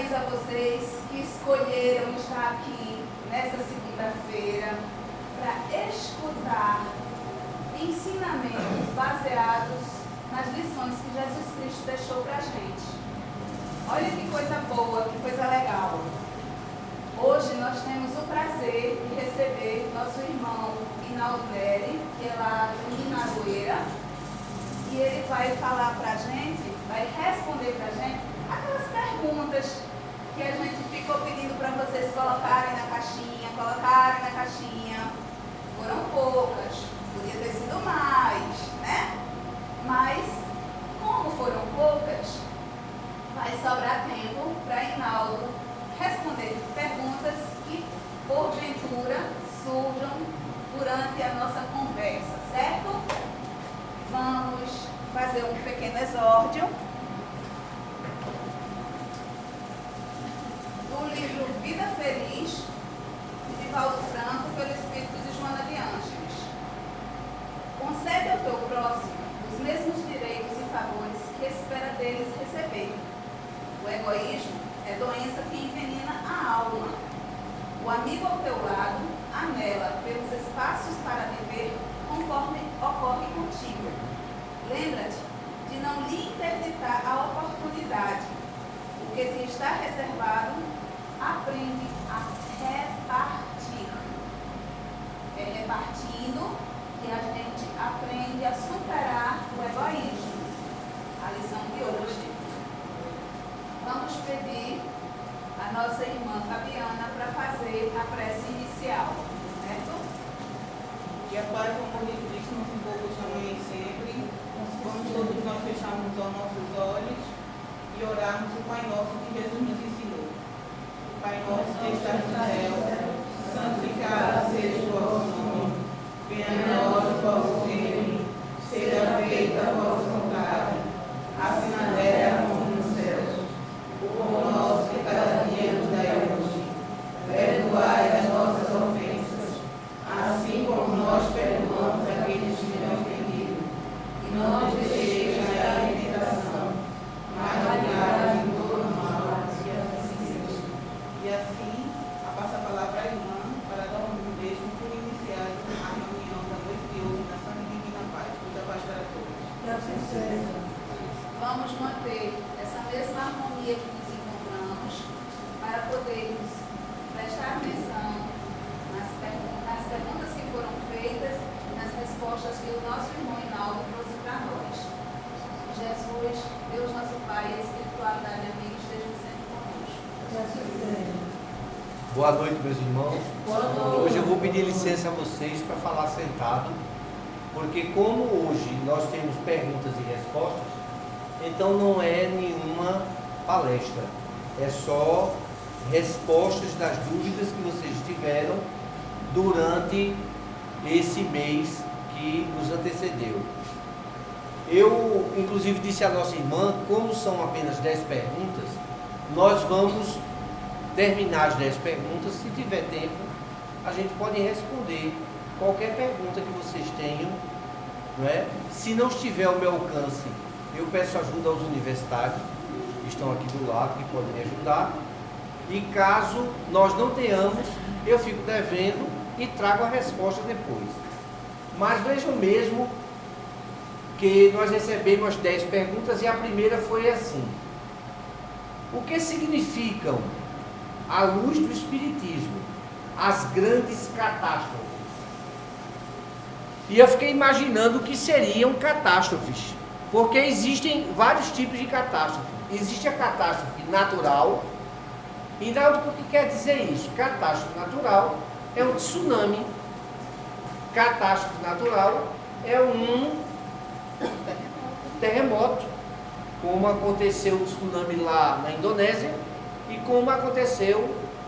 parabenizo a vocês que escolheram estar aqui nesta segunda-feira para escutar ensinamentos baseados nas lições que Jesus Cristo deixou para a gente. Olha que coisa boa, que coisa legal. Hoje nós temos o prazer de receber nosso irmão Inaldo Neri, que é lá de Minaroeira, e ele vai falar para a gente, vai responder para a gente aquelas perguntas que a gente ficou pedindo para vocês colocarem na caixinha. Foram poucas, podia ter sido mais, né? Mas, como foram poucas, vai sobrar tempo para Inaldo responder perguntas que, porventura, surjam durante a nossa conversa, certo? Vamos fazer um pequeno exórdio do livro Vida Feliz, de Divaldo Franco, pelo Espírito de Joana de Ângeles. Concede ao teu próximo os mesmos direitos e favores que espera deles receber. O egoísmo é doença que envenena a alma. O amigo ao teu lado anela pelos espaços para viver conforme ocorre contigo. Lembra-te de não lhe interditar a oportunidade. O que te está reservado, aprende a repartir. É repartindo que a gente aprende a superar o egoísmo. A lição de hoje. Vamos pedir a nossa irmã Fabiana para fazer a prece inicial, certo? Que a paz e o amor de Cristo nos envolva hoje, amanhã e sempre. Vamos todos nós fecharmos os nossos olhos e orarmos o Pai Nosso que Jesus nos ensinou. Pai nosso que estás no céu, santificado seja o vosso nome. Venha a nós o vosso reino, seja feita a vossa vontade, assim na terra como nos céus. O pão nosso de cada dia nos dai hoje. Perdoai as nossas ofensas, assim como nós perdoamos aqueles que nos ofendido. E não nos deixeis cair em tentação, mas livrai-nos de todo mal, e assim seja. E assim, a passa a palavra à irmã, para dar um beijo por iniciar a reunião da noite de hoje na Santa e Divina Paz. Muita paz para todos. Assim seja. Vamos manter essa mesma harmonia que nos encontramos para podermos prestar atenção nas perguntas que foram feitas e nas respostas que o nosso irmão Inaldo trouxe para nós. Jesus, Deus nosso Pai, e a espiritualidade amiga estejam sempre conosco. Boa noite, meus irmãos. Boa noite. Hoje eu vou pedir licença a vocês para falar sentado, porque como hoje nós temos perguntas e respostas, então não é nenhuma palestra, é só respostas das dúvidas que vocês tiveram durante esse mês que nos antecedeu. Eu, inclusive, disse à nossa irmã, como são apenas 10 perguntas, nós vamos terminar as 10 perguntas. Se tiver tempo, a gente pode responder qualquer pergunta que vocês tenham, não é? Se não estiver ao meu alcance, eu peço ajuda aos universitários que estão aqui do lado, que podem me ajudar. E caso nós não tenhamos, eu fico devendo e trago a resposta depois. Mas vejam mesmo que nós recebemos as 10 perguntas e a primeira foi assim: o que significam, à luz do Espiritismo, as grandes catástrofes? E eu fiquei imaginando o que seriam catástrofes, porque existem vários tipos de catástrofe. Existe a catástrofe natural. E o que quer dizer isso? Catástrofe natural é um tsunami. Catástrofe natural é um terremoto, como aconteceu o tsunami lá na Indonésia e como aconteceu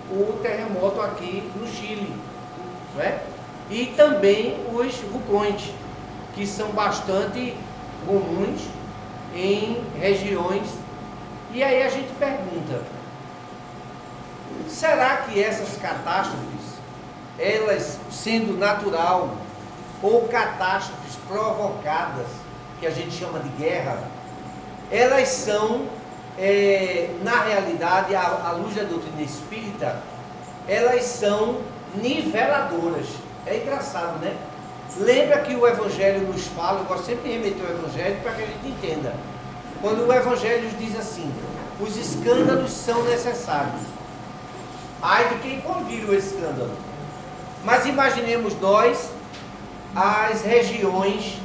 o terremoto aqui no Chile, não é? E também os vulcões, que são bastante comuns em regiões. E aí a gente pergunta: será que essas catástrofes, elas sendo natural ou catástrofes provocadas, que a gente chama de guerra, elas são na realidade, à luz da doutrina espírita, elas são niveladoras. É engraçado, né? Lembra que o Evangelho nos fala, eu gosto sempre de remeter o Evangelho para que a gente entenda. Quando o Evangelho diz assim, os escândalos são necessários. Ai de quem convira o escândalo. Mas imaginemos nós as regiões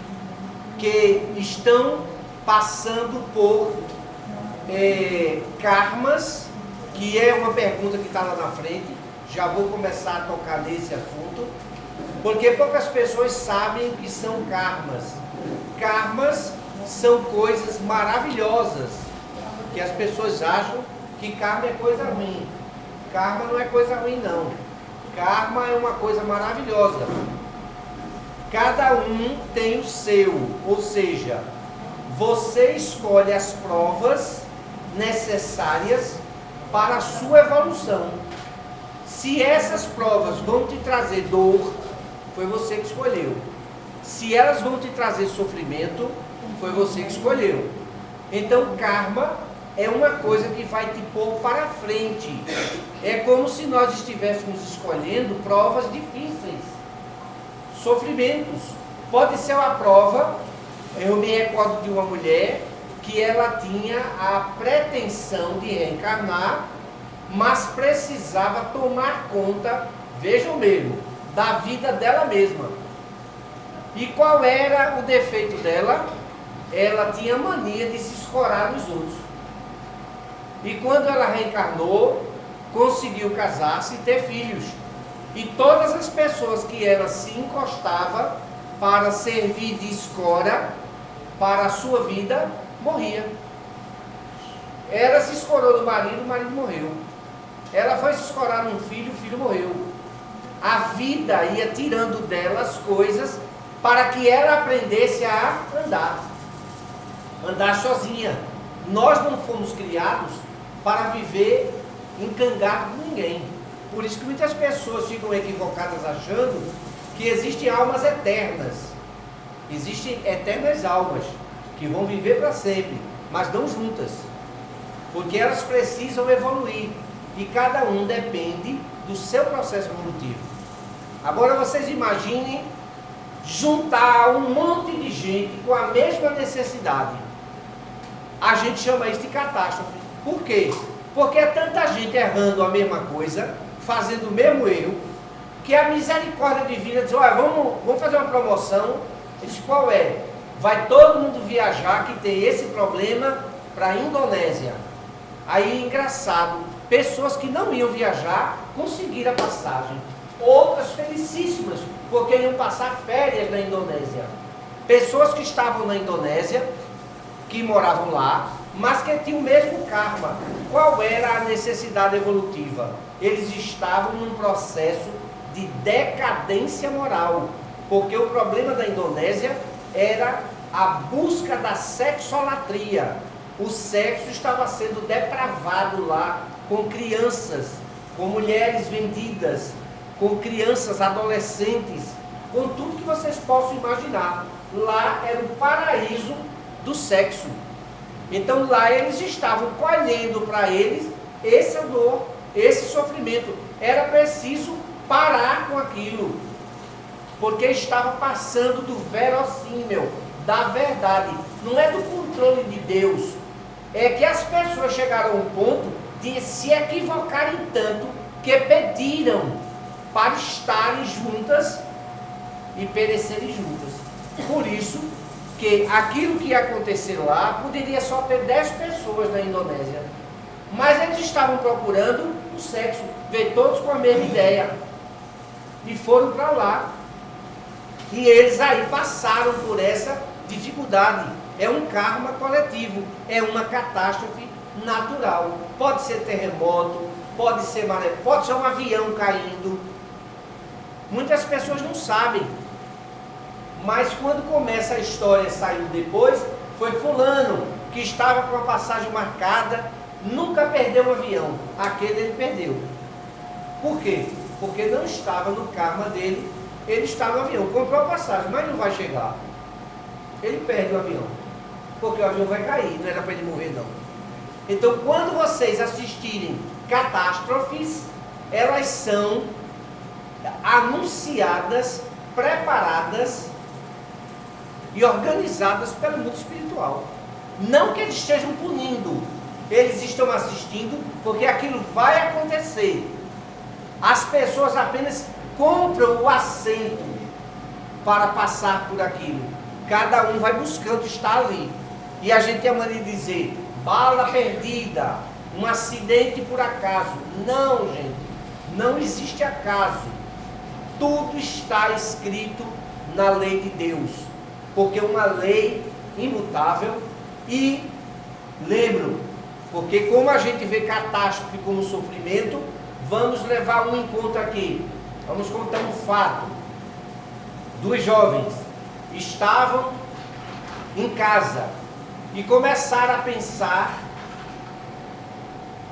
que estão passando por karmas, que é uma pergunta que está lá na frente. Já vou começar a tocar nesse assunto, porque poucas pessoas sabem o que são karmas. Karmas são coisas maravilhosas, que as pessoas acham que karma é coisa ruim. Karma não é coisa ruim, não. Karma é uma coisa maravilhosa. Cada um tem o seu, ou seja, você escolhe as provas necessárias para a sua evolução. Se essas provas vão te trazer dor, foi você que escolheu. Se elas vão te trazer sofrimento, foi você que escolheu. Então, karma é uma coisa que vai te pôr para frente. É como se nós estivéssemos escolhendo provas difíceis, sofrimentos. Pode ser uma prova, eu me recordo de uma mulher que ela tinha a pretensão de reencarnar, mas precisava tomar conta, vejam mesmo, da vida dela mesma. E qual era o defeito dela? Ela tinha mania de se escorar nos outros. E quando ela reencarnou, conseguiu casar-se e ter filhos. E todas as pessoas que ela se encostava para servir de escora para a sua vida, morria. Ela se escorou no marido, o marido morreu. Ela foi se escorar num filho, o filho morreu. A vida ia tirando dela as coisas para que ela aprendesse a andar sozinha. Nós não fomos criados para viver encangado com ninguém. Por isso que muitas pessoas ficam equivocadas achando que existem almas eternas. Existem eternas almas que vão viver para sempre, mas não juntas. Porque elas precisam evoluir. E cada um depende do seu processo evolutivo. Agora vocês imaginem juntar um monte de gente com a mesma necessidade. A gente chama isso de catástrofe. Por quê? Porque é tanta gente errando a mesma coisa, fazendo o mesmo erro, que a misericórdia divina diz, olha, vamos fazer uma promoção. Ele diz, qual é? Vai todo mundo viajar que tem esse problema para a Indonésia. Aí, engraçado, pessoas que não iam viajar conseguiram a passagem. Outras felicíssimas, porque iam passar férias na Indonésia. Pessoas que estavam na Indonésia, que moravam lá, mas que tinham o mesmo karma. Qual era a necessidade evolutiva? Eles estavam num processo de decadência moral, porque o problema da Indonésia era a busca da sexolatria. O sexo estava sendo depravado lá, com crianças, com mulheres vendidas, com crianças, adolescentes, com tudo que vocês possam imaginar. Lá era o paraíso do sexo. Então lá eles estavam colhendo para eles essa dor, esse sofrimento. Era preciso parar com aquilo, porque estava passando do verossímil, da verdade. Não é do controle de Deus. É que as pessoas chegaram a um ponto de se equivocarem tanto que pediram para estarem juntas e perecerem juntas. Por isso que aquilo que ia acontecer lá poderia só ter 10 pessoas na Indonésia. Mas eles estavam procurando o sexo, veio todos com a mesma ideia. E foram para lá. E eles aí passaram por essa dificuldade. É um karma coletivo, é uma catástrofe natural. Pode ser terremoto, pode ser maré, pode ser um avião caindo. Muitas pessoas não sabem. Mas quando começa a história saindo depois, foi fulano que estava com a passagem marcada, nunca perdeu um avião. Aquele ele perdeu. Por quê? Porque não estava no karma dele, ele está no avião, comprou a passagem, mas não vai chegar. Ele perde o avião, porque o avião vai cair, não era para ele morrer não. Então, quando vocês assistirem catástrofes, elas são anunciadas, preparadas e organizadas pelo mundo espiritual. Não que eles estejam punindo, eles estão assistindo porque aquilo vai acontecer. As pessoas apenas compram o assento para passar por aquilo. Cada um vai buscando estar ali. E a gente tem a mania de dizer, bala perdida, um acidente por acaso. Não, gente, não existe acaso. Tudo está escrito na lei de Deus, porque é uma lei imutável. E lembro, porque como a gente vê catástrofe como sofrimento, vamos levar um encontro aqui. Vamos contar um fato. 2 jovens estavam em casa e começaram a pensar,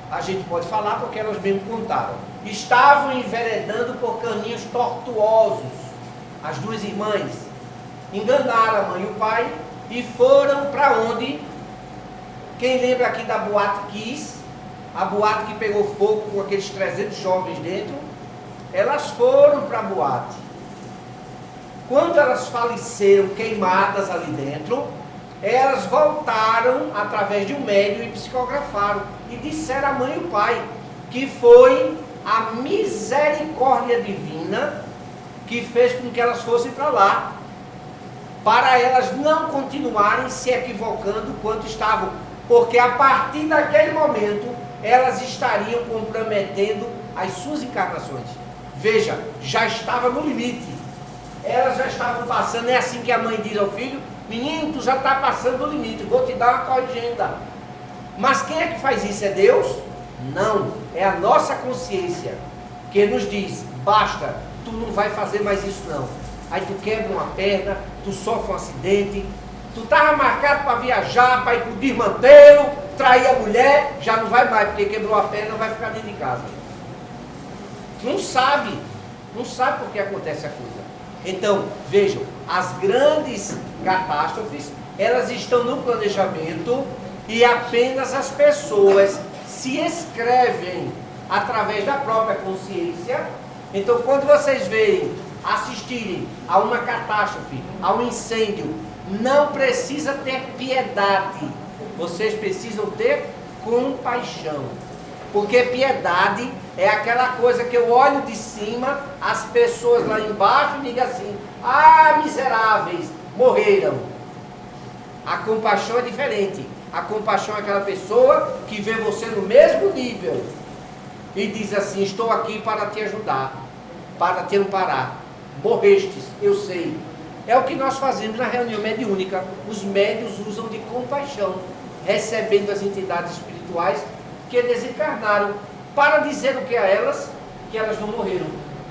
a gente pode falar porque elas mesmo contaram, estavam enveredando por caminhos tortuosos. As 2 irmãs enganaram a mãe e o pai e foram para onde? Quem lembra aqui da Boate Kiss? A boate que pegou fogo com aqueles 300 jovens dentro? Elas foram para a boate. Quando elas faleceram queimadas ali dentro, elas voltaram através de um médium e psicografaram e disseram à mãe e o pai que foi a misericórdia divina que fez com que elas fossem para lá, para elas não continuarem se equivocando quanto estavam, porque a partir daquele momento elas estariam comprometendo as suas encarnações. Veja, já estava no limite, elas já estavam passando. É assim que a mãe diz ao filho: menino, tu já está passando do limite, vou te dar uma corrigenda. Mas quem é que faz isso? É Deus? Não, é a nossa consciência que nos diz: basta, tu não vai fazer mais isso não. Aí tu quebra uma perna, tu sofre um acidente, tu estava marcado para viajar, para ir para o desmanteiro, trair a mulher, já não vai mais, porque quebrou a perna, vai ficar dentro de casa. Não sabe por que acontece a coisa. Então, vejam, as grandes catástrofes, elas estão no planejamento e apenas as pessoas se escrevem através da própria consciência. Então, quando vocês assistirem a uma catástrofe, a um incêndio, não precisa ter piedade, vocês precisam ter compaixão, porque piedade é aquela coisa que eu olho de cima, as pessoas lá embaixo e digo assim: ah, miseráveis, morreram. A compaixão é diferente. A compaixão é aquela pessoa que vê você no mesmo nível e diz assim: estou aqui para te ajudar, para te amparar. Morrestes, eu sei. É o que nós fazemos na reunião mediúnica. Os médiuns usam de compaixão, recebendo as entidades espirituais que desencarnaram, para dizer o que a elas? Que elas não morreram.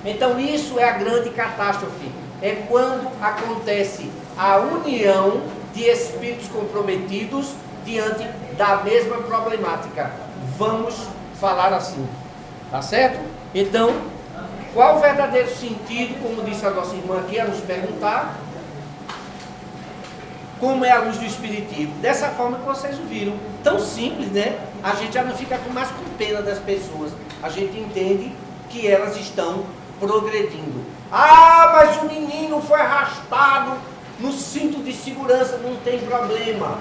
Então isso é a grande catástrofe. É quando acontece a união de espíritos comprometidos diante da mesma problemática. Vamos falar assim, tá certo? Então, qual o verdadeiro sentido, como disse a nossa irmã aqui, a nos perguntar, como é a luz do Espiritismo? Dessa forma que vocês viram, tão simples, né? A gente já não fica mais com pena das pessoas, a gente entende que elas estão progredindo. Ah, mas o menino foi arrastado no cinto de segurança, não tem problema.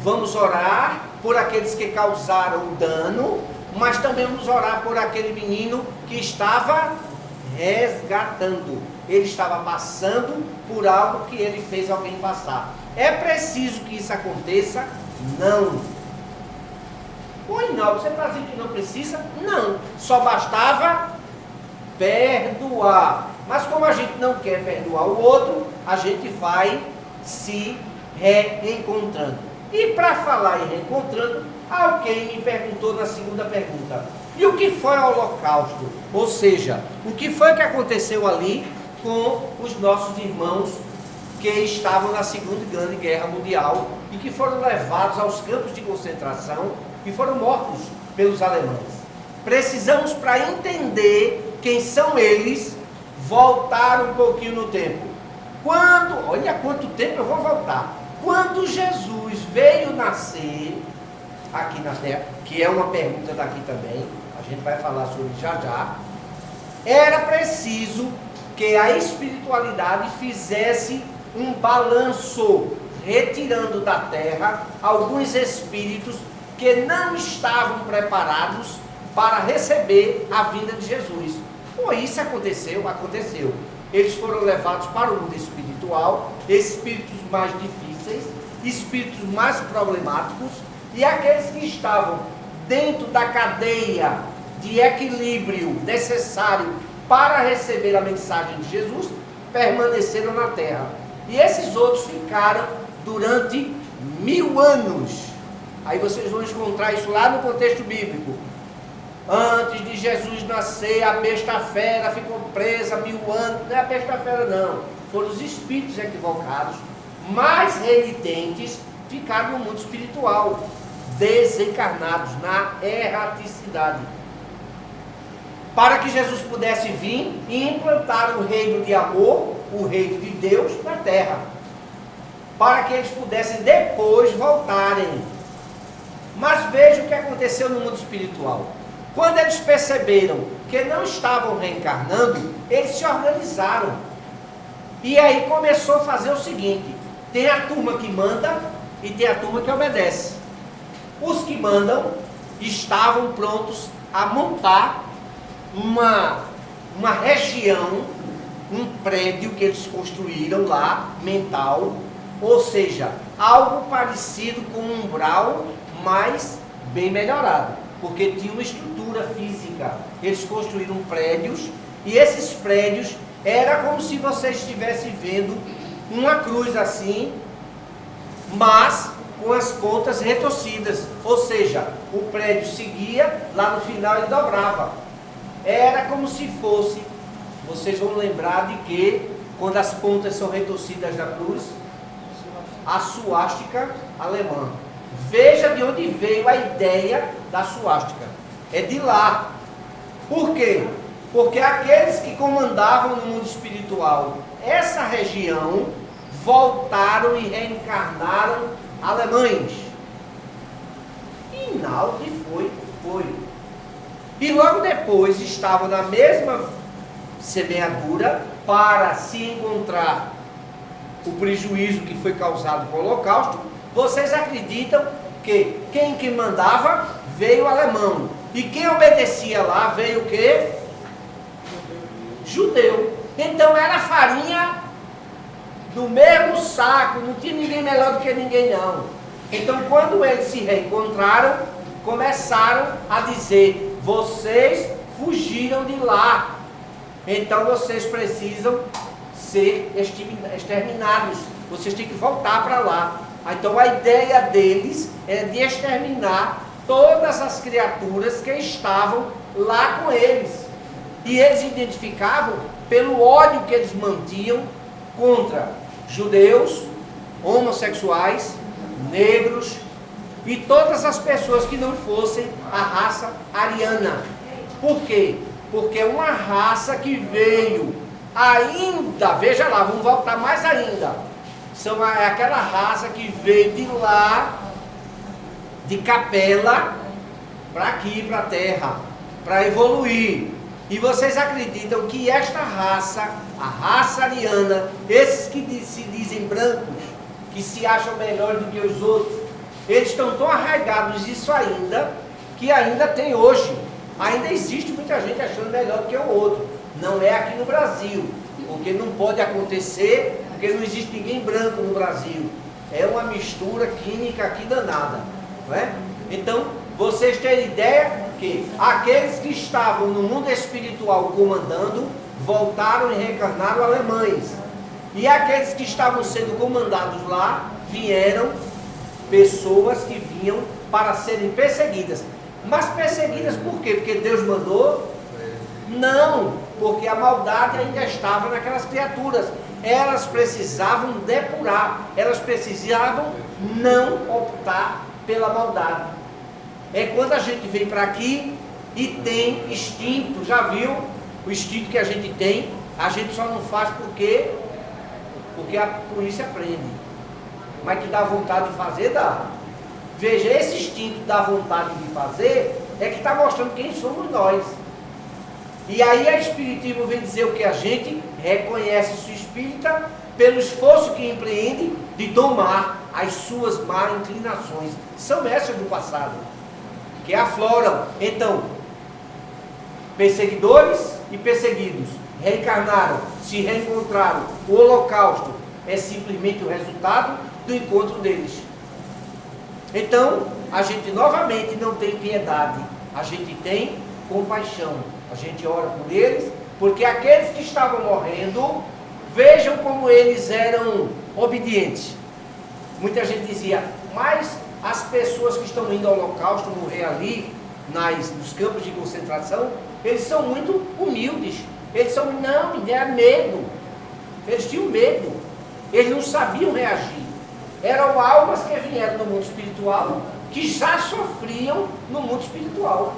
Vamos orar por aqueles que causaram o dano, mas também vamos orar por aquele menino que estava resgatando. Ele estava passando por algo que ele fez alguém passar. É preciso que isso aconteça? Não. Oi, não, você está dizendo que não precisa? Não, só bastava perdoar. Mas como a gente não quer perdoar o outro, a gente vai se reencontrando. E para falar em reencontrando, alguém me perguntou na segunda pergunta: e o que foi o Holocausto? Ou seja, o que foi que aconteceu ali com os nossos irmãos que estavam na Segunda Grande Guerra Mundial e que foram levados aos campos de concentração e foram mortos pelos alemães? Precisamos, para entender quem são eles, voltar um pouquinho no tempo. Olha quanto tempo eu vou voltar. Quando Jesus veio nascer, aqui na terra, que é uma pergunta daqui também, a gente vai falar sobre já já, era preciso que a espiritualidade fizesse um balanço, retirando da terra alguns espíritos que não estavam preparados para receber a vinda de Jesus. Bom, isso aconteceu. Eles foram levados para o mundo espiritual, espíritos mais difíceis, espíritos mais problemáticos, e aqueles que estavam dentro da cadeia de equilíbrio necessário para receber a mensagem de Jesus, permaneceram na terra. E esses outros ficaram durante 1000 anos. Aí vocês vão encontrar isso lá no contexto bíblico. Antes de Jesus nascer, a besta fera ficou presa 1000 anos. Não é a besta fera não, foram os espíritos equivocados, mais renitentes, ficaram no mundo espiritual, desencarnados na erraticidade, para que Jesus pudesse vir e implantar o reino de amor, o reino de Deus na terra, para que eles pudessem depois voltarem. Mas veja o que aconteceu no mundo espiritual. Quando eles perceberam que não estavam reencarnando, eles se organizaram. E aí começou a fazer o seguinte: tem a turma que manda e tem a turma que obedece. Os que mandam estavam prontos a montar uma região, um prédio que eles construíram lá, mental, ou seja, algo parecido com um umbral, mas bem melhorado, porque tinha uma estrutura física. Eles construíram prédios, e esses prédios era como se você estivesse vendo uma cruz assim, mas com as pontas retorcidas, ou seja, o prédio seguia, lá no final ele dobrava. Era como se fosse, vocês vão lembrar de que quando as pontas são retorcidas da cruz, a suástica alemã. Veja de onde veio a ideia da suástica. É de lá. Por quê? Porque aqueles que comandavam no mundo espiritual essa região voltaram e reencarnaram alemães. E Naldi foi. E logo depois estavam na mesma semeadura para se encontrar o prejuízo que foi causado com o Holocausto. Vocês acreditam que quem que mandava veio o alemão, e quem obedecia lá veio o quê? Judeu. Então era farinha do mesmo saco, não tinha ninguém melhor do que ninguém não. Então quando eles se reencontraram, começaram a dizer: vocês fugiram de lá, então vocês precisam ser exterminados, vocês têm que voltar para lá. Então a ideia deles é de exterminar todas as criaturas que estavam lá com eles. E eles identificavam pelo ódio que eles mantinham contra judeus, homossexuais, negros e todas as pessoas que não fossem a raça ariana. Por quê? Porque é uma raça que veio ainda, veja lá, vamos voltar mais ainda. É aquela raça que veio de lá, de Capela, para aqui, para a Terra, para evoluir. E vocês acreditam que esta raça, a raça ariana, esses que se dizem brancos, que se acham melhor do que os outros, eles estão tão arraigados nisso ainda, que ainda tem hoje. Ainda existe muita gente achando melhor do que o outro. Não é aqui no Brasil, porque não pode acontecer, porque não existe ninguém branco no Brasil. É uma mistura química aqui danada, não é? Então, vocês têm ideia que aqueles que estavam no mundo espiritual comandando, voltaram e reencarnaram alemães. E aqueles que estavam sendo comandados lá, vieram pessoas que vinham para serem perseguidas. Mas perseguidas por quê? Porque Deus mandou? Não, porque a maldade ainda estava naquelas criaturas. Elas precisavam depurar, elas precisavam não optar pela maldade. É quando a gente vem para aqui e tem instinto, já viu o instinto que a gente tem? A gente só não faz porque a polícia prende. Mas que dá vontade de fazer, dá. Veja, esse instinto da vontade de fazer é que está mostrando quem somos nós. E aí a Espiritismo vem dizer o que a gente reconhece-se espírita pelo esforço que empreende de domar as suas más inclinações. São essas do passado, que afloram. Então, perseguidores e perseguidos reencarnaram, se reencontraram. O holocausto é simplesmente o resultado do encontro deles. Então, a gente novamente não tem piedade, a gente tem compaixão. A gente ora por eles, porque aqueles que estavam morrendo, vejam como eles eram obedientes. Muita gente dizia, mas as pessoas que estão indo ao holocausto morrer ali, nos campos de concentração, eles são muito humildes. Eles são, não, era medo. Eles tinham medo. Eles não sabiam reagir. Eram almas que vieram do mundo espiritual, que já sofriam no mundo espiritual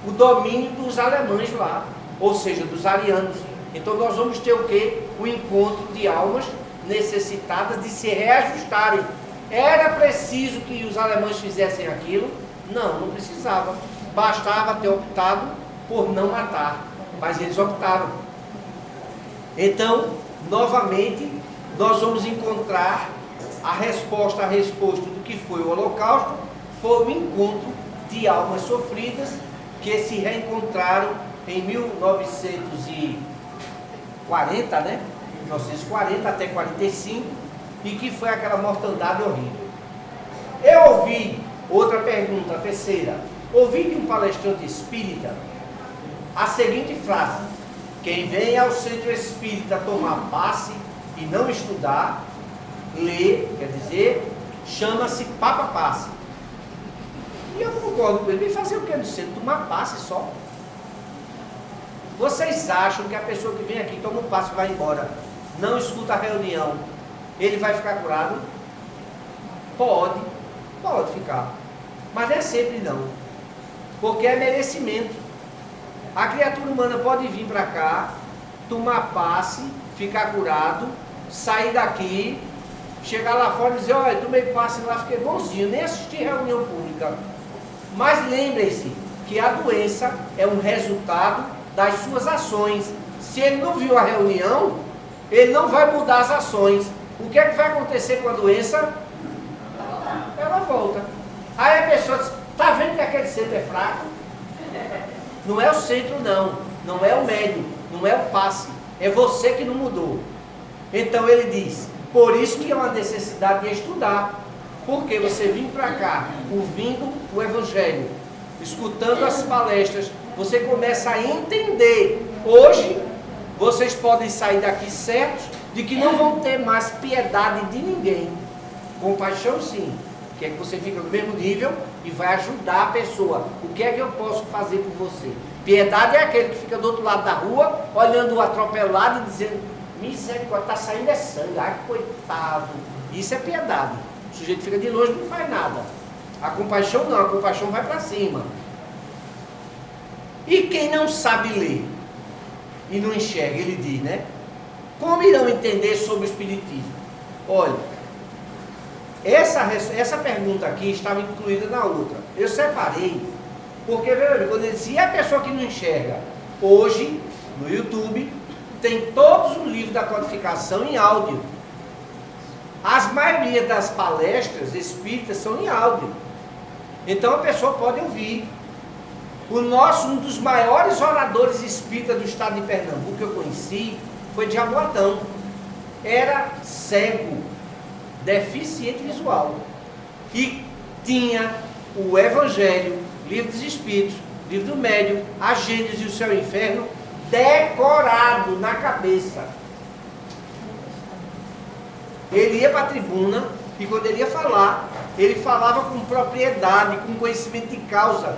o domínio dos alemães lá, ou seja, dos arianos. Então nós vamos ter o quê? O encontro de almas necessitadas de se reajustarem. Era preciso que os alemães fizessem aquilo? Não, não precisava. Bastava ter optado por não matar, mas eles optaram. Então, novamente, nós vamos encontrar a resposta do que foi o holocausto, foi o encontro de almas sofridas que se reencontraram em 1940, né? 1940 até 45, e que foi aquela mortandade horrível. Eu ouvi, outra pergunta, a terceira, ouvi de um palestrante espírita a seguinte frase: quem vem ao centro espírita tomar passe e não estudar, ler, quer dizer, chama-se papa-passe. E eu concordo com ele. Vem fazer o que no centro? Tomar passe só. Vocês acham que a pessoa que vem aqui, toma um passe e vai embora, não escuta a reunião, ele vai ficar curado? Pode ficar. Mas não é sempre não. Porque é merecimento. A criatura humana pode vir para cá, tomar passe, ficar curado, sair daqui, chegar lá fora e dizer, olha, tomei passe lá, fiquei bonzinho, nem assisti reunião pública. Mas lembrem-se que a doença é um resultado das suas ações. Se ele não viu a reunião, ele não vai mudar as ações. O que é que vai acontecer com a doença? Ela volta. Aí a pessoa diz, está vendo que aquele centro é fraco? Não é o centro não, não é o médium, não é o passe, é você que não mudou. Então ele diz, por isso que é uma necessidade de estudar. Porque você vir para cá, ouvindo o Evangelho, escutando as palestras, você começa a entender. Hoje, vocês podem sair daqui certos de que não vão ter mais piedade de ninguém. Compaixão sim, que é que você fica no mesmo nível e vai ajudar a pessoa. O que é que eu posso fazer por você? Piedade é aquele que fica do outro lado da rua, olhando o atropelado e dizendo, misericórdia, está saindo é sangue, ai coitado. Isso é piedade. O sujeito fica de longe e não faz nada. A compaixão não, a compaixão vai para cima. E quem não sabe ler e não enxerga, ele diz, né? Como irão entender sobre o Espiritismo? Olha, essa pergunta aqui estava incluída na outra. Eu separei, porque, veja, quando ele disse, e a pessoa que não enxerga? Hoje, no YouTube, tem todos os livros da codificação em áudio. As maioria das palestras espíritas são em áudio. Então a pessoa pode ouvir. Um dos maiores oradores espíritas do estado de Pernambuco que eu conheci foi de Jaboatão. Era cego, deficiente visual. E tinha o Evangelho, Livro dos Espíritos, Livro do Médium, a Gênesis e o Céu e o Inferno decorado na cabeça. Ele ia para a tribuna e quando ele ia falar, ele falava com propriedade, com conhecimento de causa.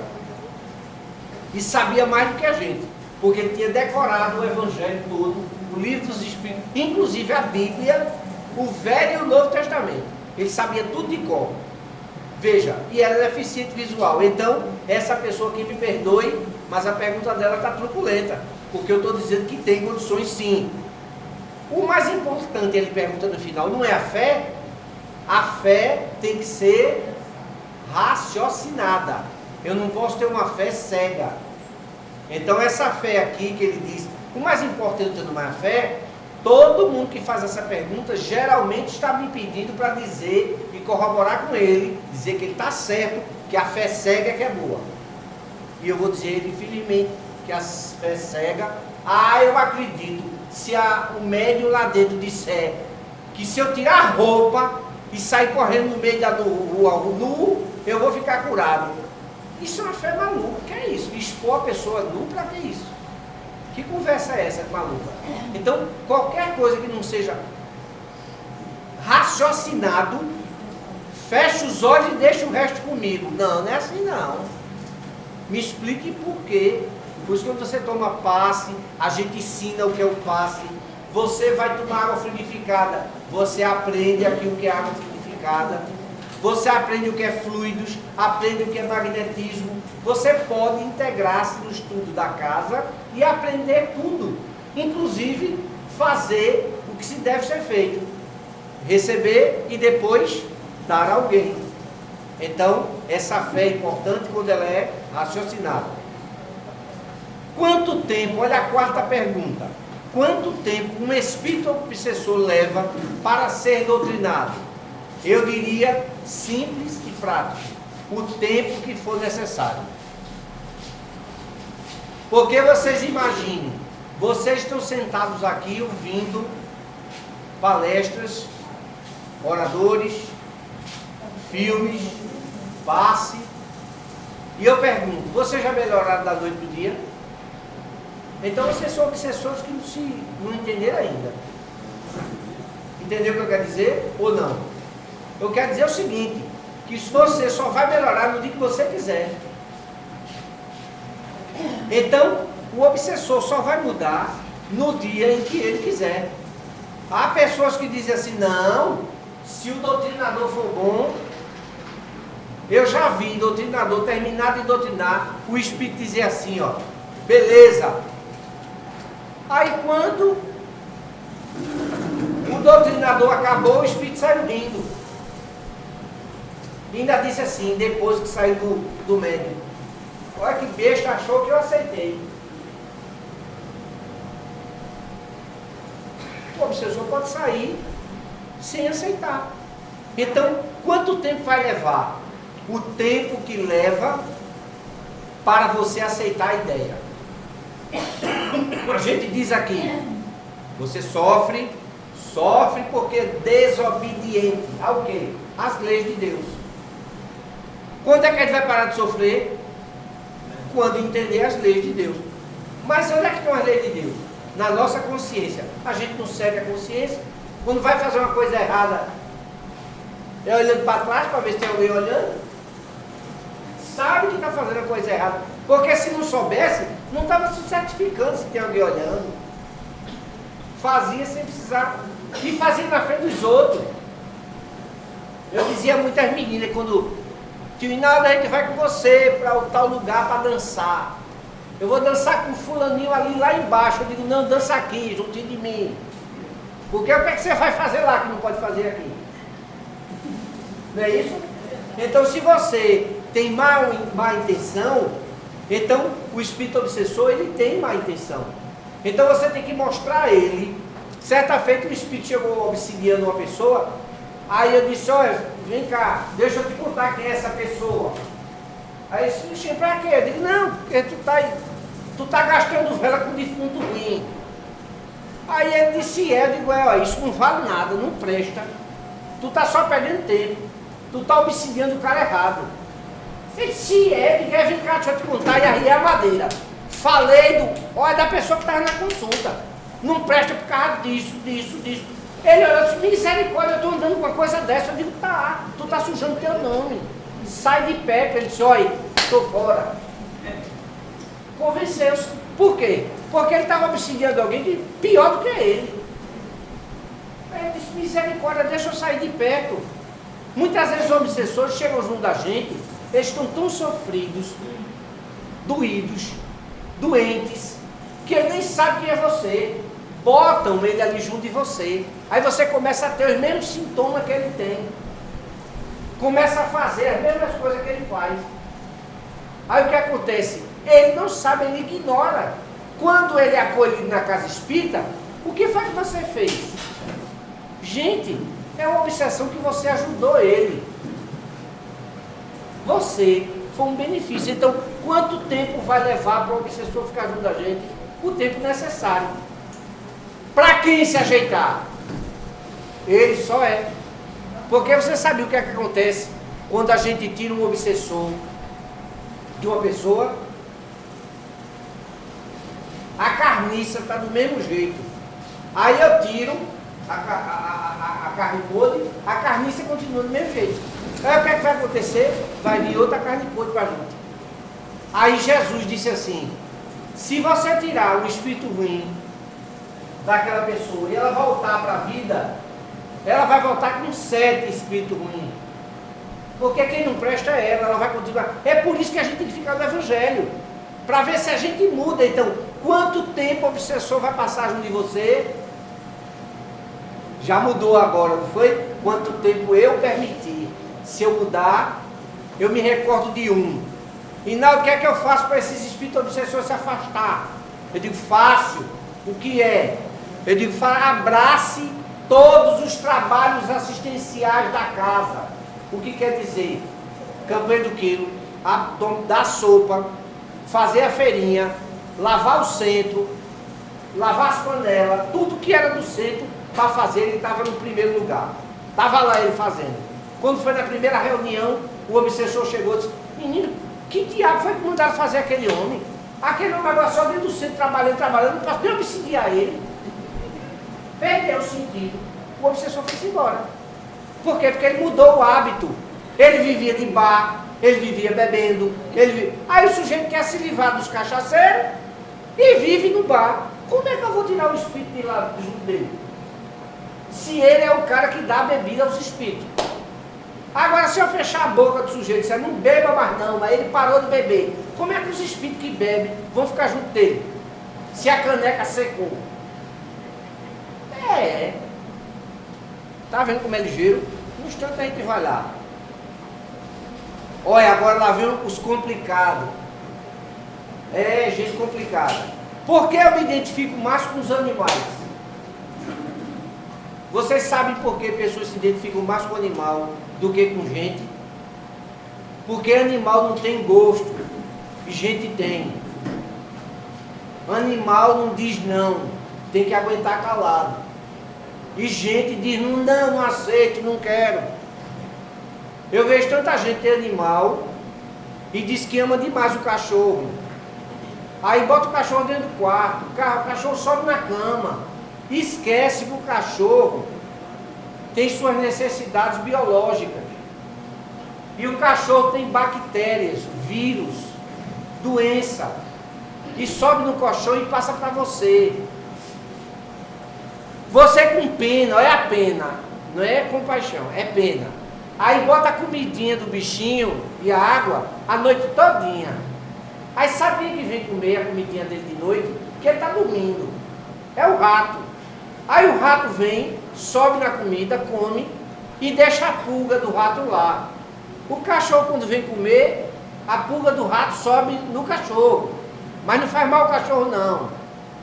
E sabia mais do que a gente, porque ele tinha decorado o Evangelho todo, o Livro dos Espíritos, inclusive a Bíblia, o Velho e o Novo Testamento. Ele sabia tudo de cor. Veja, e era deficiente visual. Então, essa pessoa que me perdoe, mas a pergunta dela está truculenta, porque eu estou dizendo que tem condições sim. O mais importante, ele pergunta no final, não é a fé? A fé tem que ser raciocinada. Eu não posso ter uma fé cega. Então essa fé aqui que ele diz, o mais importante de uma fé, todo mundo que faz essa pergunta geralmente está me pedindo para dizer e corroborar com ele, dizer que ele está certo, que a fé cega é que é boa. E eu vou dizer ele, infelizmente, que a fé cega, eu acredito, se o médium lá dentro disser que se eu tirar a roupa e sair correndo no meio da rua nu, eu vou ficar curado. Isso é uma fé maluca. O que é isso? Expor a pessoa nu para ter isso? Que conversa é essa maluca? Então, qualquer coisa que não seja raciocinado, fecha os olhos e deixa o resto comigo. Não, não é assim não. Me explique por quê. Por isso que quando você toma passe, a gente ensina o que é o passe. Você vai tomar água fluidificada, você aprende aquilo que é água fluidificada. Você aprende o que é fluidos, aprende o que é magnetismo. Você pode integrar-se no estudo da casa e aprender tudo. Inclusive, fazer o que se deve ser feito. Receber e depois dar a alguém. Então, essa fé é importante quando ela é raciocinada. Quanto tempo, olha a quarta pergunta. Quanto tempo um espírito obsessor leva para ser doutrinado? Eu diria simples e prático. O tempo que for necessário. Porque vocês imaginem, vocês estão sentados aqui ouvindo palestras, oradores, filmes, passe. E eu pergunto, vocês já melhoraram da noite para o dia? Então vocês são obsessores que não entenderam ainda. Entendeu o que eu quero dizer? Ou não? Eu quero dizer o seguinte, que você só vai melhorar no dia que você quiser. Então, o obsessor só vai mudar no dia em que ele quiser. Há pessoas que dizem assim, não, se o doutrinador for bom, eu já vi doutrinador terminar de doutrinar, o espírito dizer assim, ó, beleza. Aí quando o doutrinador acabou, o espírito saiu rindo. E ainda disse assim, depois que saiu do médium, olha que besta, achou que eu aceitei. O obsessor pode sair sem aceitar. Então, quanto tempo vai levar? O tempo que leva para você aceitar a ideia. A gente diz aqui, você sofre porque é desobediente ao quê? Às leis de Deus. Quando é que a gente vai parar de sofrer? Quando entender as leis de Deus. Mas onde é que estão as leis de Deus? Na nossa consciência. A gente não segue a consciência. Quando vai fazer uma coisa errada, é olhando para trás para ver se tem alguém olhando. Sabe que está fazendo a coisa errada. Porque se não soubesse, não estava se certificando se tem alguém olhando. Fazia sem precisar. E fazia na frente dos outros. Eu dizia a muitas meninas quando tio Inaldo, a gente vai com você para o tal lugar para dançar. Eu vou dançar com o fulaninho ali lá embaixo. Eu digo, não, dança aqui, juntinho de mim. Porque o que é que você vai fazer lá que não pode fazer aqui? Não é isso? Então se você tem má intenção, então o espírito obsessor ele tem má intenção. Então você tem que mostrar a ele. Certa feita o espírito chegou obsidiando uma pessoa. Aí eu disse, olha, vem cá, deixa eu te contar quem é essa pessoa. Aí ele disse, pra quê? Eu digo, não, porque tu tá gastando vela com defunto ruim. Aí ele disse, eu digo, isso não vale nada, não presta. Tu tá só perdendo tempo. Tu tá obsidiando o cara errado. Ele disse, vem cá, deixa eu te contar, e aí é a madeira. Falei olha, da pessoa que estava na consulta. Não presta por causa disso. Ele olhou e disse, misericórdia, eu estou andando com uma coisa dessa. Eu digo, tá, tu tá sujando teu nome. Sai de perto. Ele disse, olha, estou fora. Convenceu-se. Por quê? Porque ele estava obsidiando alguém que pior do que ele. Aí ele disse, misericórdia, deixa eu sair de perto. Muitas vezes os obsessores chegam junto da gente, eles estão tão sofridos, doídos, doentes, que ele nem sabe quem é você. Botam ele ali junto de você. Aí você começa a ter os mesmos sintomas que ele tem. começa a fazer as mesmas coisas que ele faz. Aí o que acontece? Ele não sabe, ele ignora. Quando ele é acolhido na casa espírita, o que foi que você fez? Gente, é uma obsessão que você ajudou ele. Você foi um benefício. Então, quanto tempo vai levar para o obsessor ficar junto da gente? O tempo necessário. Para quem se ajeitar? Ele só é. Porque você sabe o que é que acontece quando a gente tira um obsessor de uma pessoa? A carniça está do mesmo jeito. Aí eu tiro a carne podre, a carniça continua do mesmo jeito. Aí o que é que vai acontecer? Vai vir outra carne podre para a gente. Aí Jesus disse assim: se você tirar o espírito ruim daquela pessoa e ela voltar para a vida, ela vai voltar com 7 espíritos ruins. Porque quem não presta é ela vai continuar. É por isso que a gente tem que ficar no Evangelho, para ver se a gente muda. Então, quanto tempo o obsessor vai passar junto de você? Já mudou agora, não foi? Quanto tempo eu permitir? Se eu mudar, eu me recordo de um. E não, o que é que eu faço para esses espíritos obsessores se afastar? Eu digo, fácil. O que é? Eu digo, abrace todos os trabalhos assistenciais da casa. O que quer dizer? Campanha do quilo, dar sopa, fazer a feirinha, lavar o centro, lavar as panelas, tudo que era do centro para fazer, ele estava no primeiro lugar. Estava lá ele fazendo. Quando foi na primeira reunião, o obsessor chegou e disse: menino, que diabo foi que mandaram fazer aquele homem? Aquele homem agora só dentro do centro trabalhando, não posso nem obsidiar ele. Perdeu o sentido. O obsessor foi embora. Por quê? Porque ele mudou o hábito. Ele vivia de bar, ele vivia bebendo. Aí o sujeito quer se livrar dos cachaceiros e vive no bar. Como é que eu vou tirar o espírito de lá junto dele? Se ele é o cara que dá a bebida aos espíritos. Agora, se eu fechar a boca do sujeito e disser, não beba mais não, mas ele parou de beber, como é que os espíritos que bebem vão ficar junto dele? Se a caneca secou. Tá vendo como é ligeiro? No instante a gente vai lá. Olha, agora lá vem os complicados. Gente complicada. Por que eu me identifico mais com os animais? Vocês sabem por que pessoas se identificam mais com animal do que com gente? Porque animal não tem gosto e gente tem. Animal não diz não, tem que aguentar calado. E gente diz não aceito, não quero. Eu vejo tanta gente ter animal e diz que ama demais o cachorro. Aí bota o cachorro dentro do quarto, o cachorro sobe na cama. Esquece que o cachorro tem suas necessidades biológicas. E o cachorro tem bactérias, vírus, doença. E sobe no colchão e passa para você. Você com pena, é a pena, não é compaixão, é pena. Aí bota a comidinha do bichinho e a água a noite todinha. Aí sabe quem que vem comer a comidinha dele de noite? Porque ele está dormindo. É o rato. Aí o rato vem, sobe na comida, come e deixa a pulga do rato lá. O cachorro, quando vem comer, a pulga do rato sobe no cachorro. Mas não faz mal ao cachorro não.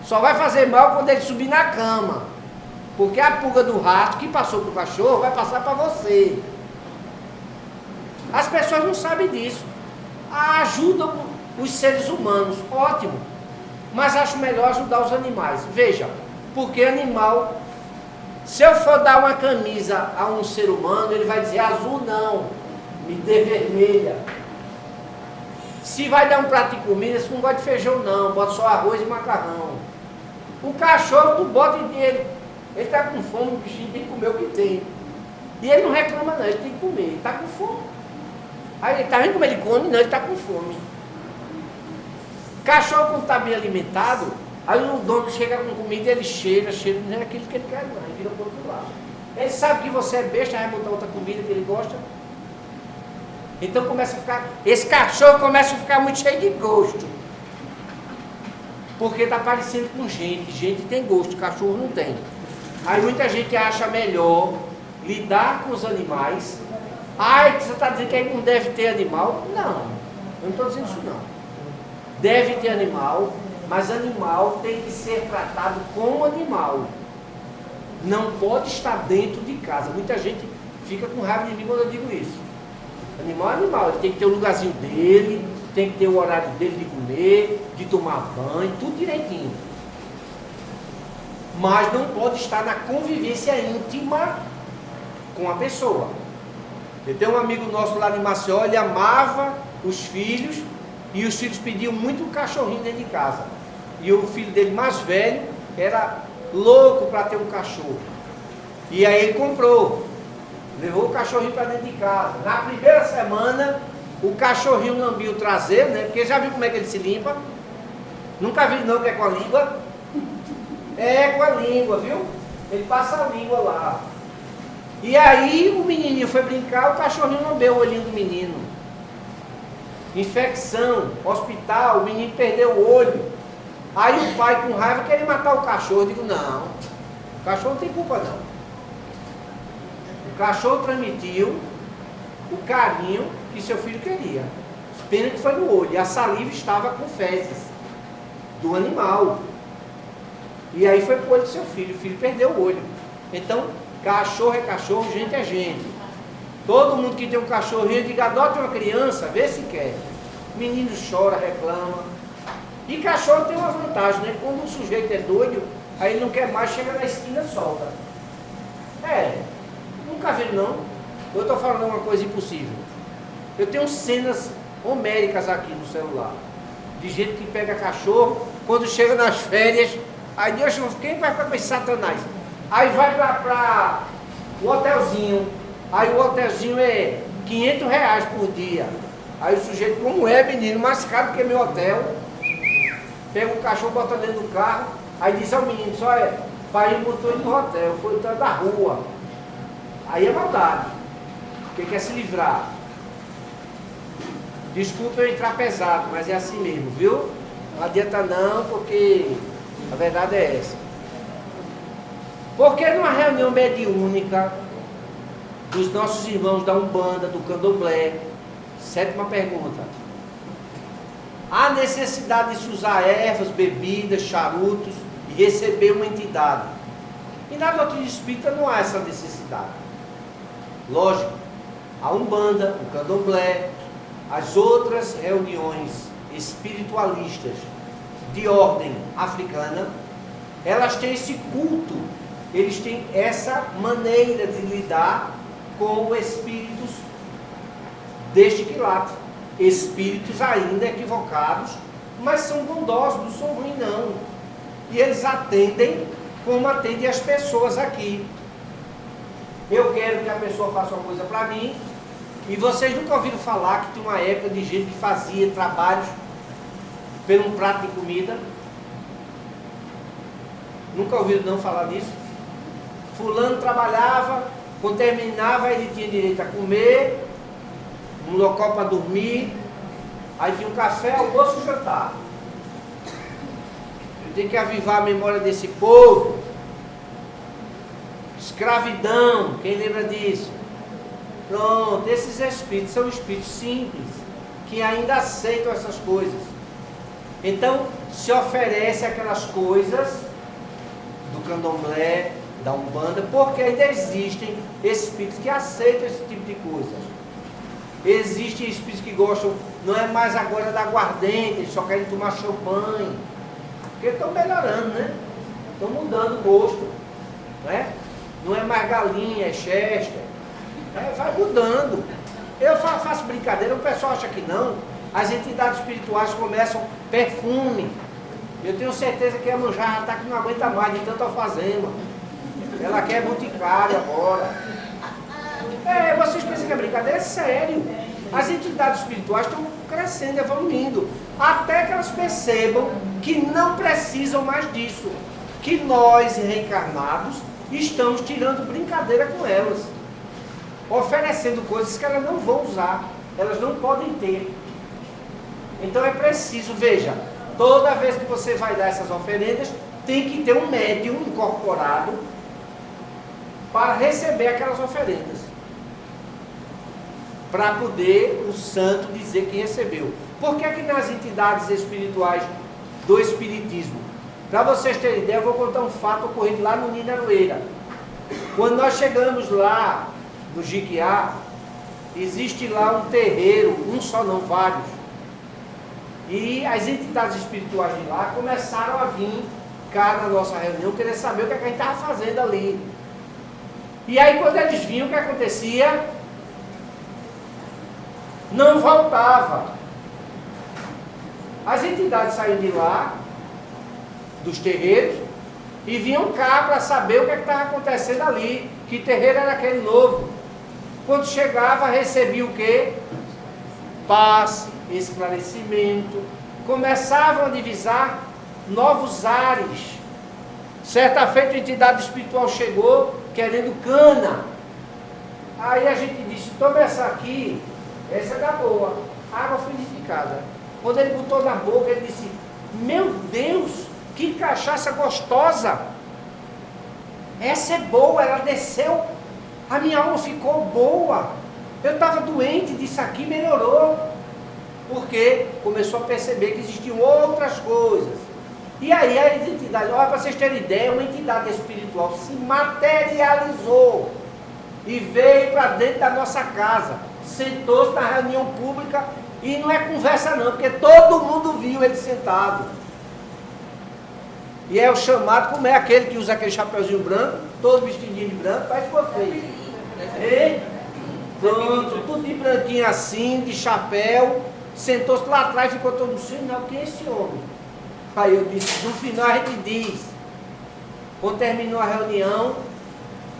Só vai fazer mal quando ele subir na cama. Porque a pulga do rato que passou para o cachorro vai passar para você. As pessoas não sabem disso. Ajudam os seres humanos, ótimo. Mas acho melhor ajudar os animais. Veja, porque animal, se eu for dar uma camisa a um ser humano, ele vai dizer azul não, me dê vermelha. Se vai dar um prato de comida, você não gosta de feijão não, bota só arroz e macarrão. O cachorro, tu bota ele está com fome, o bichinho tem que comer o que tem. E ele não reclama não, ele tem que comer, ele está com fome. Aí ele está vendo como ele come? Não, ele está com fome. Cachorro, quando está bem alimentado, aí o dono chega com comida, ele cheira, não é aquilo que ele quer não, ele vira para o outro lado. Ele sabe que você é besta, vai botar outra comida que ele gosta. Então começa a ficar, esse cachorro começa a ficar muito cheio de gosto. Porque está parecendo com gente, gente tem gosto, cachorro não tem. Aí muita gente acha melhor lidar com os animais Ai, você está dizendo que aí não deve ter animal? Não, eu não estou dizendo isso não. Deve ter animal, mas animal tem que ser tratado como animal. Não pode estar dentro de casa. Muita gente fica com raiva de mim quando eu digo isso. Animal é animal, ele tem que ter o lugarzinho dele, tem que ter o horário dele de comer, de tomar banho, tudo direitinho. Mas não pode estar na convivência íntima com a pessoa. Eu tenho um amigo nosso lá de Maceió, ele amava os filhos, e os filhos pediam muito um cachorrinho dentro de casa. E o filho dele mais velho era louco para ter um cachorro. E aí ele comprou, levou o cachorrinho para dentro de casa. Na primeira semana, o cachorrinho lambia o traseiro, né? Porque já viu como é que ele se limpa? Nunca viu não que é com a língua? É com a língua, viu? Ele passa a língua lá. E aí o menininho foi brincar, o cachorrinho lambeu o olhinho do menino. Infecção, hospital, o menino perdeu o olho. Aí o pai com raiva queria matar o cachorro. Eu digo, não, o cachorro não tem culpa não. O cachorro transmitiu o carinho que seu filho queria. Pena que foi no olho, e a saliva estava com fezes do animal. E aí foi pro olho do seu filho, o filho perdeu o olho. Então, cachorro é cachorro, gente é gente. Todo mundo que tem um cachorrinho, diga, adote uma criança, vê se quer. Menino chora, reclama. E cachorro tem uma vantagem, né? Quando o sujeito é doido, aí ele não quer mais, chega na esquina e solta. É, nunca vi não. Eu estou falando uma coisa impossível. Eu tenho cenas homéricas aqui no celular. De gente que pega cachorro, quando chega nas férias, aí Deus, quem vai para esse satanás? Aí vai para o hotelzinho. Aí o hotelzinho é R$500 por dia. Aí o sujeito, como é, menino, mais caro que meu hotel, pega o cachorro, bota dentro do carro, aí diz ao menino, só é, pai botou ele no hotel, foi entrar da rua. Aí é maldade, porque quer se livrar. Desculpa eu entrar pesado, mas é assim mesmo, viu? Não adianta não, porque a verdade é essa. Porque numa reunião mediúnica dos nossos irmãos da Umbanda, do Candomblé, 7ª pergunta: há necessidade de se usar ervas, bebidas, charutos e receber uma entidade? E na doutrina espírita não há essa necessidade. Lógico, a Umbanda, o Candomblé, as outras reuniões espiritualistas de ordem africana, elas têm esse culto, eles têm essa maneira de lidar com espíritos deste quilate. Espíritos ainda equivocados, mas são bondosos, não são ruins não. E eles atendem como atendem as pessoas aqui. Eu quero que a pessoa faça uma coisa para mim, e vocês nunca ouviram falar que tinha uma época de gente que fazia trabalhos por um prato de comida? Nunca ouviram não falar nisso? Fulano trabalhava, quando terminava ele tinha direito a comer, um local para dormir, aí tinha um café, almoço e jantar. Eu tenho que avivar a memória desse povo. Escravidão, quem lembra disso? Pronto, esses espíritos são espíritos simples, que ainda aceitam essas coisas. Então, se oferece aquelas coisas do candomblé, da Umbanda, porque ainda existem espíritos que aceitam esse tipo de coisa. Existem espíritos que gostam, não é mais agora da aguardente, eles só querem tomar champanhe, porque estão melhorando, né? Estão mudando o gosto, né? Não é mais galinha, é chester, vai mudando. Eu faço brincadeira, o pessoal acha que não. As entidades espirituais começam perfume. Eu tenho certeza que a Iemanjá já está que não aguenta mais de tanta alfazema. Ela quer boticário agora. Vocês pensam que é brincadeira? É sério. As entidades espirituais estão crescendo, evoluindo, até que elas percebam que não precisam mais disso, que nós reencarnados estamos tirando brincadeira com elas, oferecendo coisas que elas não vão usar, elas não podem ter. Então é preciso, veja, toda vez que você vai dar essas oferendas, tem que ter um médium incorporado para receber aquelas oferendas. para poder o santo dizer que recebeu. Por que é que nas entidades espirituais do Espiritismo? Para vocês terem ideia, eu vou contar um fato ocorrido lá no Ninarueira. Quando nós chegamos lá no Jiquiá, existe lá um terreiro, um só não, vários. E as entidades espirituais de lá começaram a vir cá na nossa reunião, querer saber o que a gente estava fazendo ali. E aí quando eles vinham, o que acontecia? Não voltava. As entidades saíam de lá, dos terreiros, e vinham cá para saber o que estava acontecendo ali, que terreiro era aquele novo. Quando chegava, recebia o quê? Paz, esclarecimento, começavam a divisar novos ares. Certa feita a entidade espiritual chegou querendo cana. Aí a gente disse, toma essa aqui, essa é da boa, água fluidificada. Quando ele botou na boca, ele disse, meu Deus, que cachaça gostosa, essa é boa, ela desceu, a minha alma ficou boa, eu estava doente, disso aqui melhorou, porque começou a perceber que existiam outras coisas. E aí as entidades, olha, para vocês terem ideia, uma entidade espiritual se materializou e veio para dentro da nossa casa, sentou-se na reunião pública, e não é conversa não, porque todo mundo viu ele sentado. E é o chamado, como é aquele que usa aquele chapeuzinho branco, todo vestidinho de branco, faz vocês. Pronto, tudo de branquinho assim, de chapéu, sentou-se lá atrás e ficou todo mundo assim, não, quem é esse homem? Aí eu disse, no final a gente diz, quando terminou a reunião,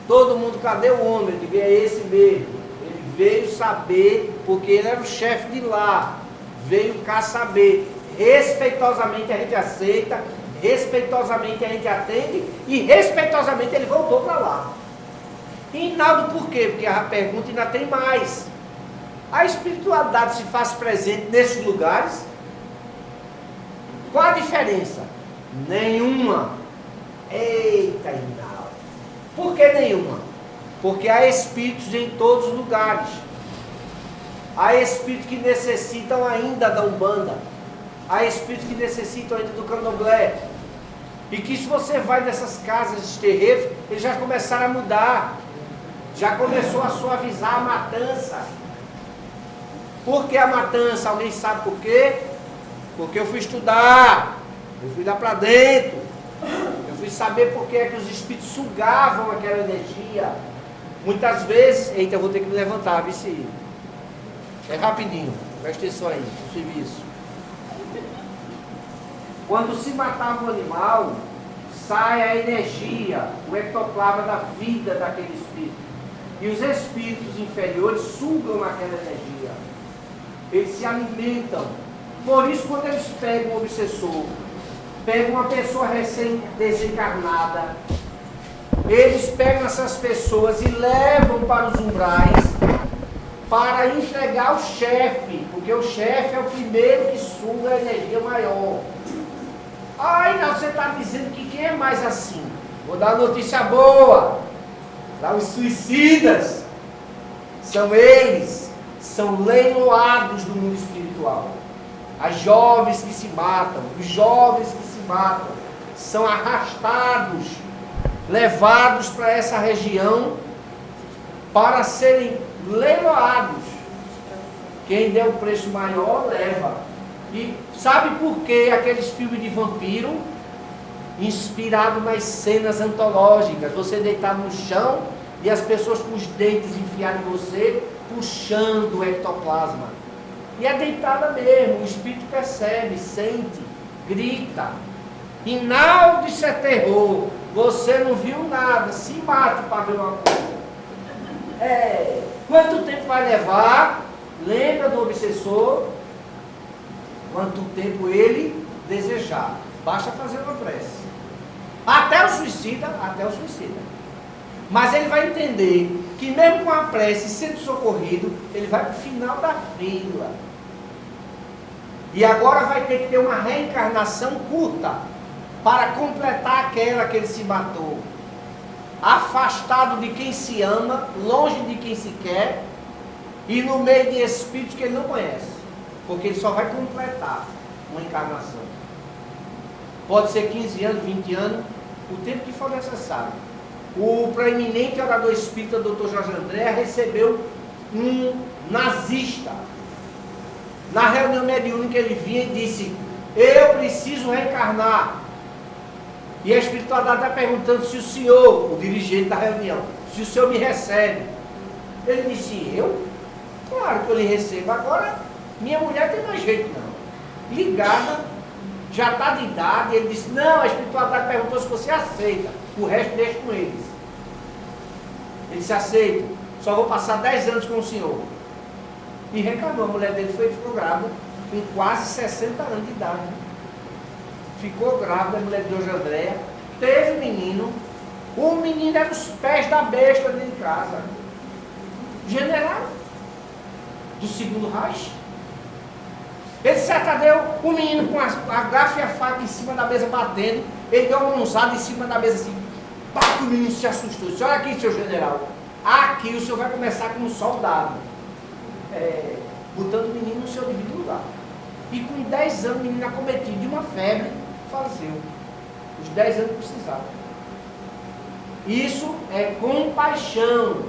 todo mundo, cadê o homem? Eu digo, é esse mesmo. Ele veio saber, porque ele era o chefe de lá, veio cá saber. Respeitosamente a gente aceita, respeitosamente a gente atende e respeitosamente ele voltou para lá. E Naldo, por quê? Porque a pergunta ainda tem mais. A espiritualidade se faz presente nesses lugares? Qual a diferença? Nenhuma. Eita, Inaldo. Por que nenhuma? Porque há espíritos em todos os lugares. Há espíritos que necessitam ainda da Umbanda. Há espíritos que necessitam ainda do Candomblé. E que se você vai nessas casas, esses terreiros, eles já começaram a mudar. Já começou a suavizar a matança. Por que a matança? Alguém sabe por quê? Porque eu fui estudar. Eu fui lá para dentro. Eu fui saber por que é que os espíritos sugavam aquela energia. Muitas vezes... Eita, eu vou ter que me levantar, vice. É rapidinho. Presta atenção aí, no serviço. Quando se matava o animal, sai a energia, o ectoplasma da vida daquele espírito. E os espíritos inferiores sugam aquela energia. Eles se alimentam. Por isso, quando eles pegam um obsessor, pegam uma pessoa recém-desencarnada, eles pegam essas pessoas e levam para os umbrais para entregar ao chefe, porque o chefe é o primeiro que suga a energia maior. Ai, não, você está dizendo que quem é mais assim? Vou dar uma notícia boa. Lá os suicidas, são eles, são leiloados do mundo espiritual. As jovens que se matam, os jovens que se matam, são arrastados, levados para essa região para serem leiloados. Quem der o preço maior, leva. E sabe por que aqueles filmes de vampiro, inspirado nas cenas antológicas, você deitado no chão e as pessoas com os dentes enfiados em você, puxando o ectoplasma. E é deitada mesmo, o espírito percebe, sente, grita. Inaldo, isso é terror. Você não viu nada, se mate para ver uma coisa. Quanto tempo vai levar? Lembra do obsessor? Quanto tempo ele desejar. Basta fazer uma prece. Até o suicida. Mas ele vai entender que mesmo com a prece sendo socorrido, ele vai para o final da fila. E agora vai ter que ter uma reencarnação curta para completar aquela que ele se matou. Afastado de quem se ama, longe de quem se quer, e no meio de espíritos que ele não conhece, porque ele só vai completar uma encarnação. Pode ser 15 anos, 20 anos, o tempo que for necessário. O proeminente orador espírita, Dr. Jorge André, recebeu um nazista. Na reunião mediúnica ele vinha e disse: eu preciso reencarnar. E a espiritualidade está perguntando se o senhor, o dirigente da reunião, se o senhor me recebe. Ele disse: eu? Claro que eu lhe recebo. Agora, minha mulher tem mais jeito não. Ligada, já está de idade. Ele disse: não, a espiritualidade perguntou se você aceita. O resto deixa com eles. Ele disse: aceito. Só vou passar 10 anos com o senhor. E reencarnou. A mulher dele foi grávida com quase 60 anos de idade. Ficou grávida, a mulher de Jorge Andréa. Teve um menino. O menino era os pés da besta dentro de casa. General do segundo Reich. Ele certa deu o menino com a garfo e a faca em cima da mesa batendo. Ele deu uma mãozada em cima da mesa assim. Pá, que o menino se assustou. Disse: olha aqui, seu general. Aqui o senhor vai começar como soldado. Botando o menino no seu devido lugar. E com 10 anos o menino acometido de uma febre, faleceu. Os 10 anos que precisava. Isso é compaixão.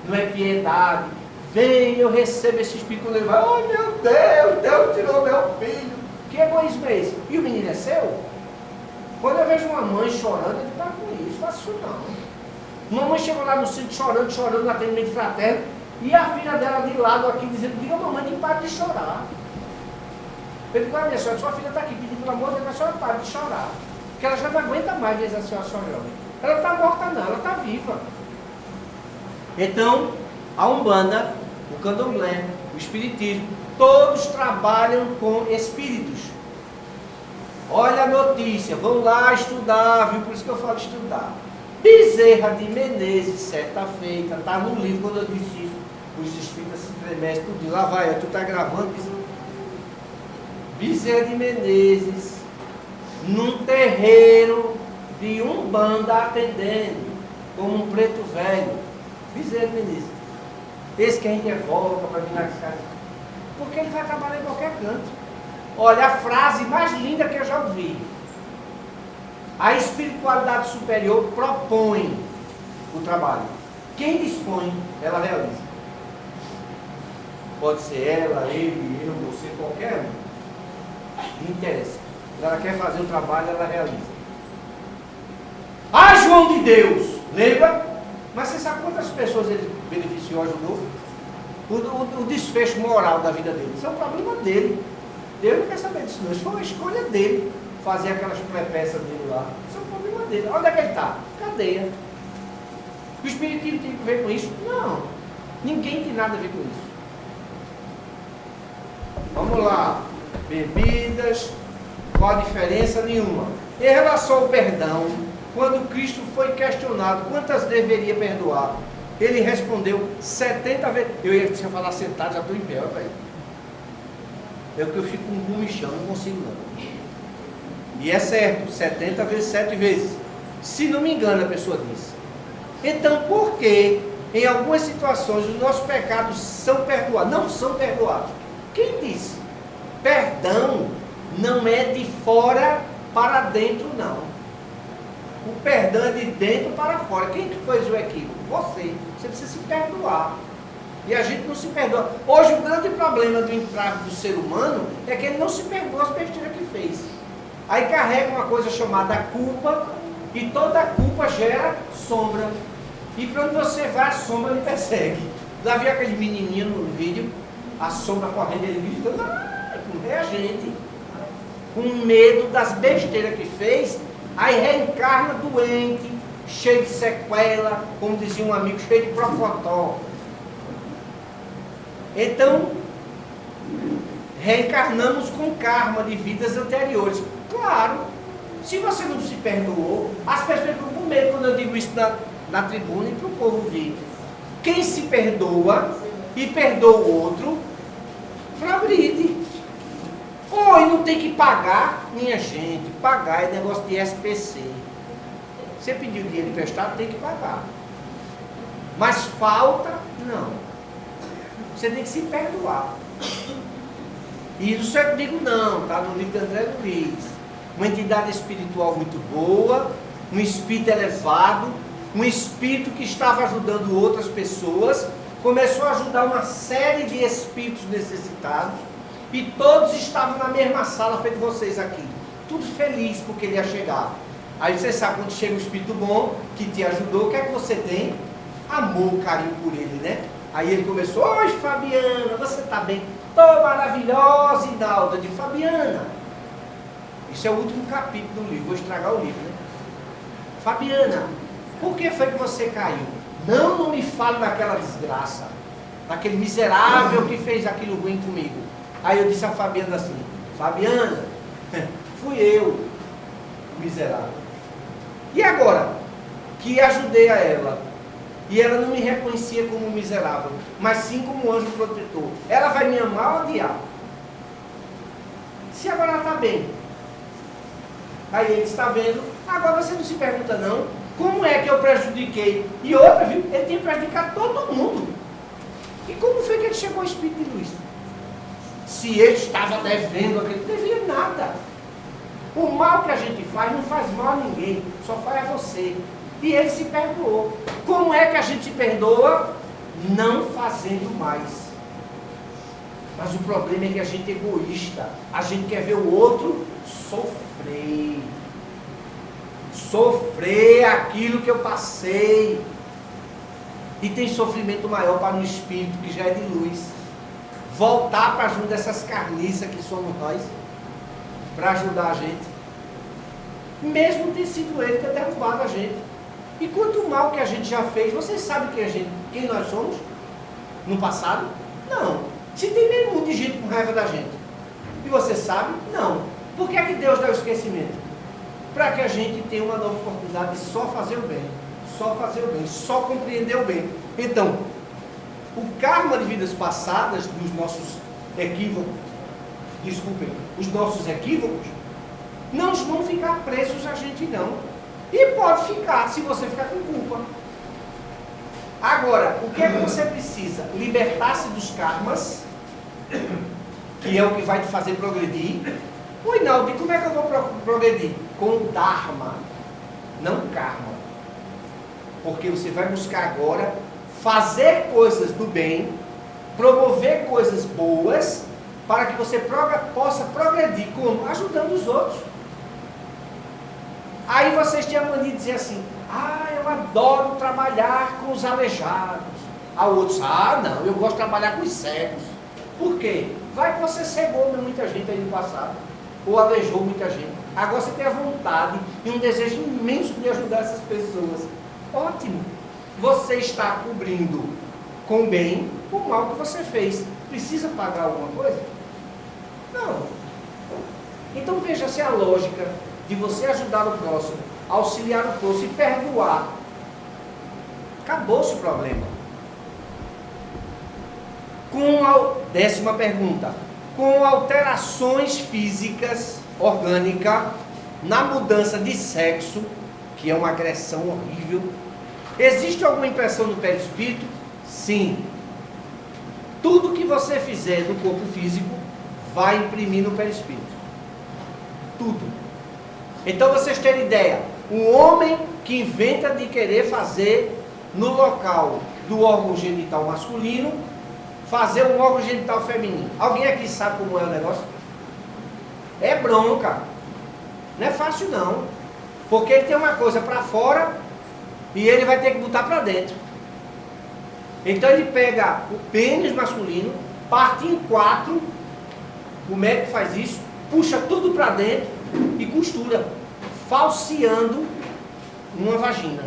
Não é piedade. Vem, eu recebo esse espírito quando ele vai: oh meu Deus tirou meu filho. Que egoísmo é esse? E o menino é seu? Quando eu vejo uma mãe chorando, ele está com isso, faço isso não. Uma mãe chegou lá no centro chorando no atendimento fraterno, e a filha dela de lado aqui dizendo: diga a mamãe que pare de chorar. Eu digo: minha senhora, sua filha está aqui pedindo pelo amor de Deus, a senhora pare de chorar. Porque ela já não aguenta mais ver a senhora chorando. Ela não está morta não, ela está viva. Então, a Umbanda, o Candomblé, o Espiritismo, todos trabalham com espíritos. Olha a notícia, vão lá estudar, viu? Por isso que eu falo estudar. Bezerra de Menezes, certa feita, está no livro, quando eu disse isso, os espíritas se tremecem, tudo. Lá vai, tu está gravando. Bezerra de Menezes, num terreiro de Umbanda atendendo, como um preto velho. Bezerra de Menezes. Esse que a gente evoca para vir nas casas. Porque ele vai trabalhar em qualquer canto. Olha, a frase mais linda que eu já ouvi. A espiritualidade superior propõe o trabalho. Quem dispõe, ela realiza. Pode ser ela, ele, eu, você, qualquer um. Não interessa. Ela quer fazer o trabalho, ela realiza. Ah, João de Deus! Lembra? Mas você sabe quantas pessoas ele beneficiou, ajudou? O desfecho moral da vida dele. Isso é um problema dele. Deus não quer saber disso não. Isso foi uma escolha dele. Fazer aquelas prepeças dele lá. Isso é um problema dele. Onde é que ele está? Cadeia. O espiritismo tem a ver com isso? Não. Ninguém tem nada a ver com isso. Vamos lá. Bebidas. Qual a diferença? Nenhuma. Em relação ao perdão, quando Cristo foi questionado quantas deveria perdoar, ele respondeu 70 vezes. Eu ia falar sentado, já estou em pé, velho. É que eu fico com um gumichão, não consigo não. E é certo, 70 vezes 7 vezes. Se não me engano, a pessoa disse. Então, por que em algumas situações os nossos pecados são perdoados? Não são perdoados. Quem disse? Perdão não é de fora para dentro, não. O perdão é de dentro para fora. Quem que fez o equívoco? Você. Você precisa se perdoar. E a gente não se perdoa. Hoje o grande problema do entrave do ser humano é que ele não se perdoa as besteiras que fez. Aí carrega uma coisa chamada culpa, e toda culpa gera sombra. E quando você vai, a sombra lhe persegue. Já viu aquele menininho no vídeo? A sombra correndo, ele gritando, é a gente. Com medo das besteiras que fez, aí reencarna doente, cheio de sequela, como dizia um amigo, cheio de procotó. Então, reencarnamos com karma de vidas anteriores. Claro, se você não se perdoou, as pessoas ficam com medo quando eu digo isso na tribuna e para o povo vir. Quem se perdoa e perdoa o outro, progride. Oi, não tem que pagar, minha gente. Pagar é negócio de SPC. Você pediu dinheiro emprestado, tem que pagar. Mas falta, não. Você tem que se perdoar. E isso é comigo não, está no livro de André Luiz. Uma entidade espiritual muito boa, um espírito elevado, um espírito que estava ajudando outras pessoas, começou a ajudar uma série de espíritos necessitados, e todos estavam na mesma sala feito vocês aqui, tudo feliz porque ele ia chegar. Aí você sabe, quando chega um espírito bom, que te ajudou, o que é que você tem? Amor, carinho por ele, né? Aí ele começou: oi Fabiana, você está bem? Estou maravilhosa, Idalda. Eu digo: Fabiana, isso é o último capítulo do livro, vou estragar o livro, né? Fabiana, por que foi que você caiu? Não me fale daquela desgraça, daquele miserável que fez aquilo ruim comigo. Aí eu disse a Fabiana assim: Fabiana, fui eu, miserável. E agora, que ajudei a ela, e ela não me reconhecia como miserável, mas sim como anjo protetor, ela vai me amar ou odiar? Se agora ela está bem. Aí ele está vendo, agora você não se pergunta não, como é que eu prejudiquei? E outra, viu? Ele tinha prejudicado todo mundo. E como foi que ele chegou ao Espírito de Luz? Se ele estava devendo aquele, não devia nada. O mal que a gente faz não faz mal a ninguém, só faz a você. E ele se perdoou. Como é que a gente se perdoa? Não fazendo mais. Mas o problema é que a gente é egoísta. A gente quer ver o outro sofrer. Sofrer aquilo que eu passei. E tem sofrimento maior para um espírito que já é de luz voltar para junto dessas carniças que somos nós, para ajudar a gente, mesmo ter sido ele ter derrubado a gente. E quanto mal que a gente já fez, vocês sabem quem nós somos no passado? Não. Se tem meio mundo de gente com raiva da gente, e você sabe? Não. Por que é que Deus dá o esquecimento? Para que a gente tenha uma nova oportunidade de só fazer o bem, só fazer o bem, só compreender o bem. Então, o karma de vidas passadas, dos nossos equívocos, desculpem, os nossos equívocos, não vão ficar presos a gente não. E pode ficar, se você ficar com culpa. Agora, o que é que você precisa? Libertar-se dos karmas, que é o que vai te fazer progredir. O Hinaldo, como é que eu vou progredir? Com o Dharma, não karma. Porque você vai buscar agora fazer coisas do bem, promover coisas boas, para que você possa progredir. Como? Ajudando os outros. Aí vocês tinham a mania de dizer assim: eu adoro trabalhar com os aleijados. Outros: não, eu gosto de trabalhar com os cegos. Por quê? Vai que você cegou muita gente aí no passado, ou aleijou muita gente. Agora você tem a vontade e um desejo imenso de ajudar essas pessoas. Ótimo! Você está cobrindo com bem o mal que você fez. Precisa pagar alguma coisa? Não. Então veja-se a lógica de você ajudar o próximo, auxiliar o próximo e perdoar. Acabou-se o problema. Décima pergunta. Com alterações físicas, orgânicas, na mudança de sexo, que é uma agressão horrível, existe alguma impressão no perispírito? Sim. Tudo que você fizer no corpo físico vai imprimir no perispírito. Tudo. Então vocês terem ideia, um homem que inventa de querer fazer no local do órgão genital masculino, fazer um órgão genital feminino. Alguém aqui sabe como é o negócio? É bronca. Não é fácil não. Porque ele tem uma coisa para fora e ele vai ter que botar para dentro. Então ele pega o pênis masculino, parte em 4, o médico faz isso, puxa tudo para dentro e costura, falseando uma vagina.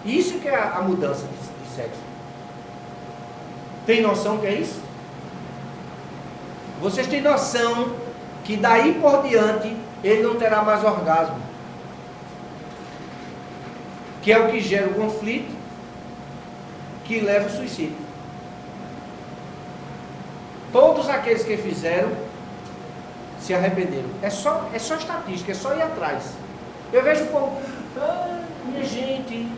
Isso que é a mudança de sexo. Tem noção que é isso? Vocês têm noção que daí por diante ele não terá mais orgasmo, que é o que gera o conflito, que leva ao suicídio. Todos aqueles que fizeram se arrependeram. É só estatística, é só ir atrás. Eu vejo o povo: minha gente,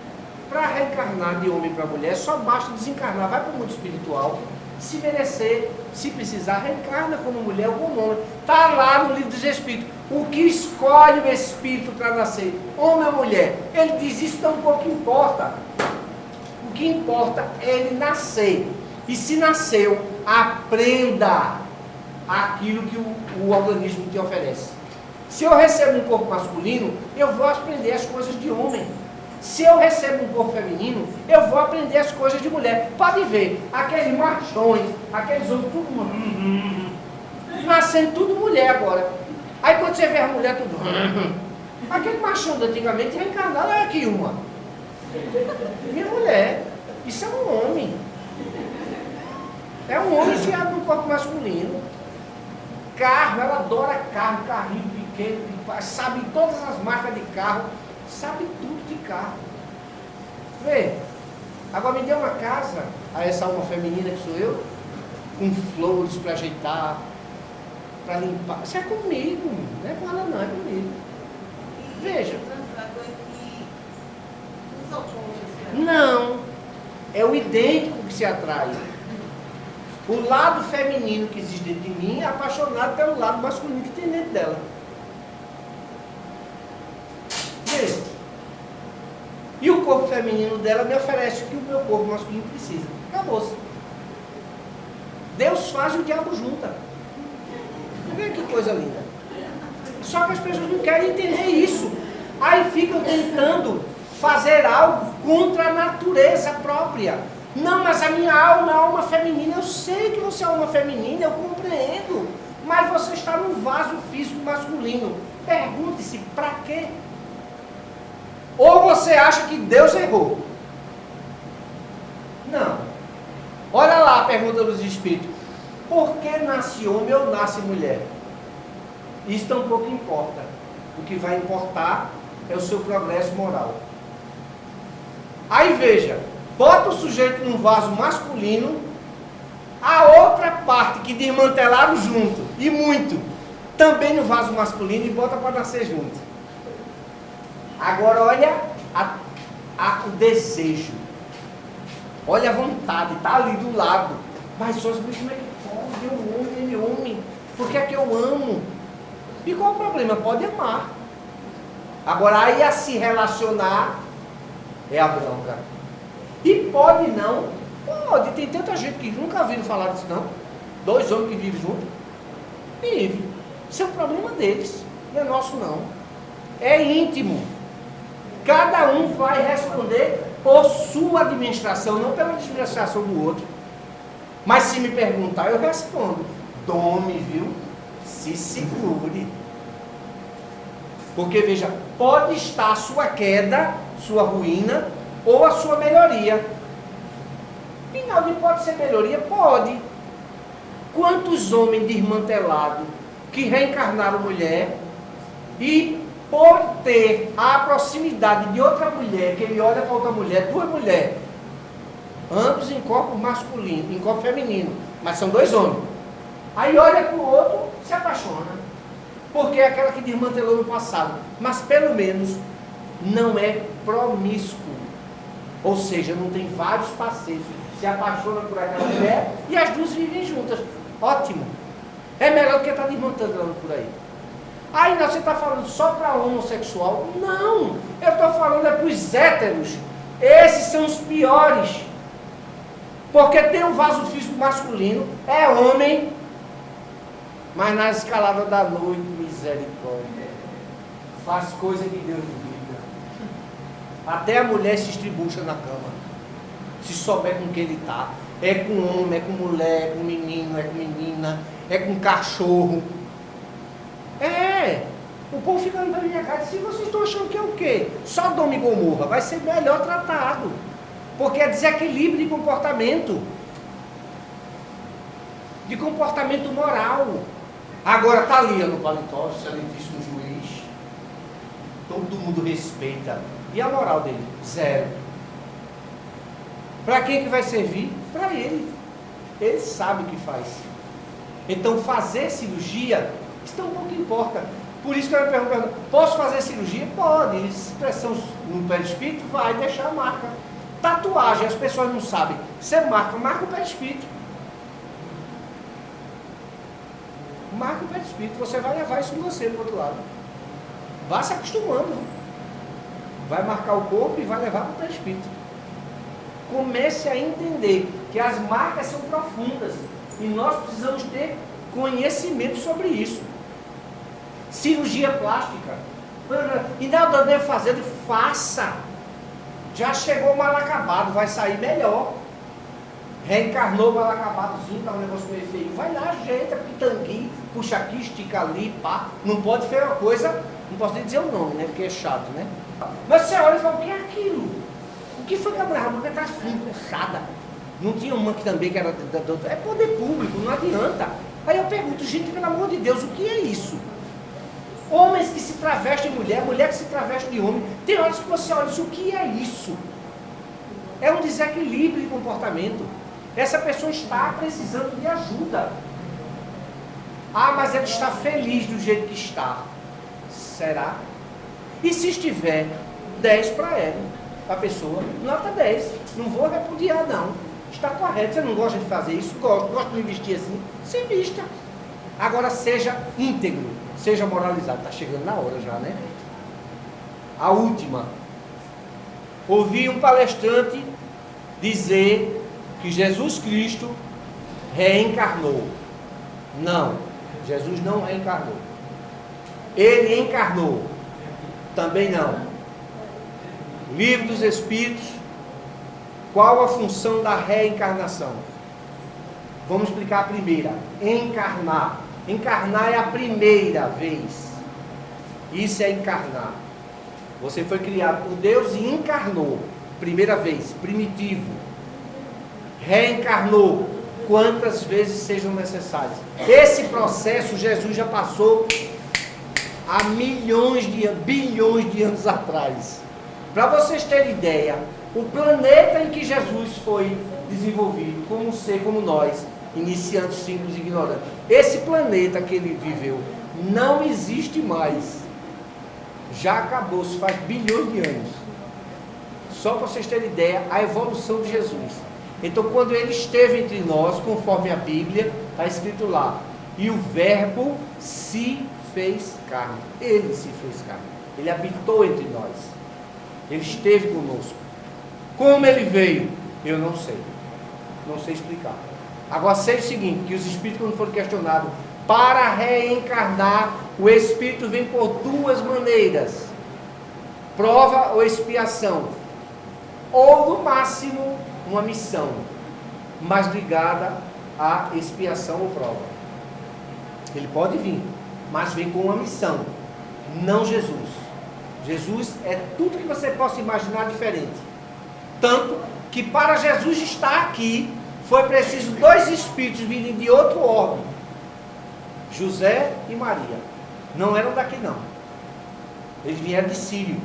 para reencarnar de homem para mulher, só basta desencarnar, vai para o mundo espiritual, se merecer, se precisar, reencarna como mulher ou como homem. Está lá no livro dos Espíritos. O que escolhe o Espírito para nascer? Homem ou mulher? Ele diz, isso não pouco importa. O que importa é ele nascer. E se nasceu, aprenda aquilo que o organismo te oferece. Se eu recebo um corpo masculino, eu vou aprender as coisas de homem. Se eu recebo um corpo feminino, eu vou aprender as coisas de mulher. Pode ver, aqueles machões, aqueles homens, tudo nascendo tudo mulher agora. Aí quando você vê a mulher, tudo aquele machão de antigamente reencarnado, é aqui uma. Minha mulher, isso é um homem. É um homem enfiado no corpo masculino. Carro, ela adora carro, carrinho pequeno, sabe todas as marcas de carro, sabe tudo de carro. Vê, agora me dê uma casa, a essa alma feminina que sou eu, com flores para ajeitar, para limpar. Isso é comigo, não é com ela não, é comigo. Veja. Não, é o idêntico que se atrai. O lado feminino que existe dentro de mim é apaixonado pelo lado masculino que tem dentro dela. Veja. E o corpo feminino dela me oferece o que o meu corpo masculino precisa. Acabou-se. Deus faz e o diabo junta. Vê que coisa linda. Só que as pessoas não querem entender isso. Aí ficam tentando fazer algo contra a natureza própria. Não, mas a minha alma é alma feminina. Eu sei que você é alma feminina, eu compreendo. Mas você está num vaso físico masculino. Pergunte-se, para quê? Ou você acha que Deus errou? Não. Olha lá a pergunta dos Espíritos. Por que nasce homem ou nasce mulher? Isso tampouco importa. O que vai importar é o seu progresso moral. Aí veja, bota o sujeito num vaso masculino, a outra parte que desmantelaram junto, e muito, também no vaso masculino e bota para nascer junto. Agora olha o desejo. Olha a vontade, está ali do lado. Mas só como é que pode? Eu amo ele, homem. Por que é que eu amo? E qual o problema? Pode amar. Agora aí a se relacionar é a bronca. E pode não? Pode. Tem tanta gente que nunca ouviram falar disso não. Dois homens que vivem juntos. Vive. Isso é um problema deles. Não é nosso não. É íntimo. Cada um vai responder por sua administração, não pela administração do outro. Mas se me perguntar, eu respondo. Tome, viu? Se segure. Porque veja, pode estar a sua queda, sua ruína, ou a sua melhoria. Pinaldi, pode ser melhoria? Pode. Quantos homens desmantelados que reencarnaram mulher e por ter a proximidade de outra mulher, que ele olha para outra mulher, duas mulheres, ambos em corpo masculino, em corpo feminino, mas são dois homens. Aí olha para o outro, se apaixona. Porque é aquela que desmantelou no passado. Mas pelo menos não é promíscuo. Ou seja, não tem vários parceiros. Se apaixona por aquela mulher e as duas vivem juntas. Ótimo. É melhor do que estar desmantelando por aí. Aí você está falando só para homossexual? Não. Eu estou falando para os héteros. Esses são os piores. Porque tem um vaso físico masculino, é homem, mas na escalada da noite, misericórdia, faz coisa que Deus duvida. Até a mulher se estribucha na cama, se souber com quem ele está. É com homem, é com mulher, é com menino, é com menina, é com cachorro. O povo fica na minha casa, se vocês estão achando que é o quê? Sodoma e Gomorra vai ser melhor tratado. Porque é desequilíbrio de comportamento moral. Agora está ali no paletó, excelentíssimo juiz, todo mundo respeita. E a moral dele? Zero. Para quem que vai servir? Para ele. Ele sabe o que faz. Então fazer cirurgia, isso não pouco importa. Por isso que eu me pergunto, posso fazer cirurgia? Pode. Expressão no perispírito vai deixar a marca. Tatuagem, as pessoas não sabem. Você marca o perispírito. Marca o perispírito. Você vai levar isso com você para o outro lado. Vá se acostumando. Vai marcar o corpo e vai levar para o perispírito. Comece a entender que as marcas são profundas. E nós precisamos ter conhecimento sobre isso. Cirurgia plástica. E não, eu devo fazer, faça. Já chegou mal acabado, vai sair melhor. Reencarnou mal acabadozinho, tá um negócio meio feio. Vai lá, ajeita, pitanguinho, puxa aqui, estica ali, pá. Não pode ser uma coisa, não posso nem dizer o nome, né? Porque é chato, né? Mas você olha e fala, o que é aquilo? O que foi que a mulher? A mulher tá assim, puxada. Não tinha uma que também que era é poder público, não adianta. Aí eu pergunto, gente, pelo amor de Deus, o que é isso? Homens que se travestem de mulher, mulher que se traveste de homem. Tem horas que você olha isso, o que é isso? É um desequilíbrio de comportamento. Essa pessoa está precisando de ajuda. Ah, mas ela está feliz do jeito que está. Será? E se estiver 10 para ela, a pessoa, nota 10. Não vou repudiar, não. Está correto. Você não gosta de fazer isso? Gosto de me vestir assim? Se vista. Agora seja íntegro, seja moralizado. Está chegando na hora já, né? A última. Ouvi um palestrante dizer que Jesus Cristo reencarnou. Não, Jesus não reencarnou. Ele encarnou. Também não. Livro dos Espíritos. Qual a função da reencarnação? Vamos explicar a primeira. Encarnar. Encarnar é a primeira vez. Isso é encarnar. Você foi criado por Deus e encarnou. Primeira vez, primitivo. Reencarnou quantas vezes sejam necessárias. Esse processo Jesus já passou há bilhões de anos atrás. Para vocês terem ideia, o planeta em que Jesus foi desenvolvido, como um ser como nós, iniciantes simples e ignorantes, esse planeta que ele viveu não existe mais. Já acabou, se faz bilhões de anos. Só para vocês terem ideia, a evolução de Jesus. Então, quando ele esteve entre nós, conforme a Bíblia, está escrito lá, e o Verbo se fez carne. Ele se fez carne. Ele habitou entre nós. Ele esteve conosco. Como ele veio? Eu não sei. Não sei explicar. Agora, sei o seguinte, que os espíritos, quando foram questionados, para reencarnar, o espírito vem por duas maneiras. Prova ou expiação. Ou, no máximo, uma missão, mas ligada à expiação ou prova. Ele pode vir, mas vem com uma missão. Não Jesus. Jesus é tudo que você possa imaginar diferente. Tanto que para Jesus estar aqui, foi preciso dois espíritos virem de outro órgão. José e Maria. Não eram daqui não. Eles vieram de Sírio.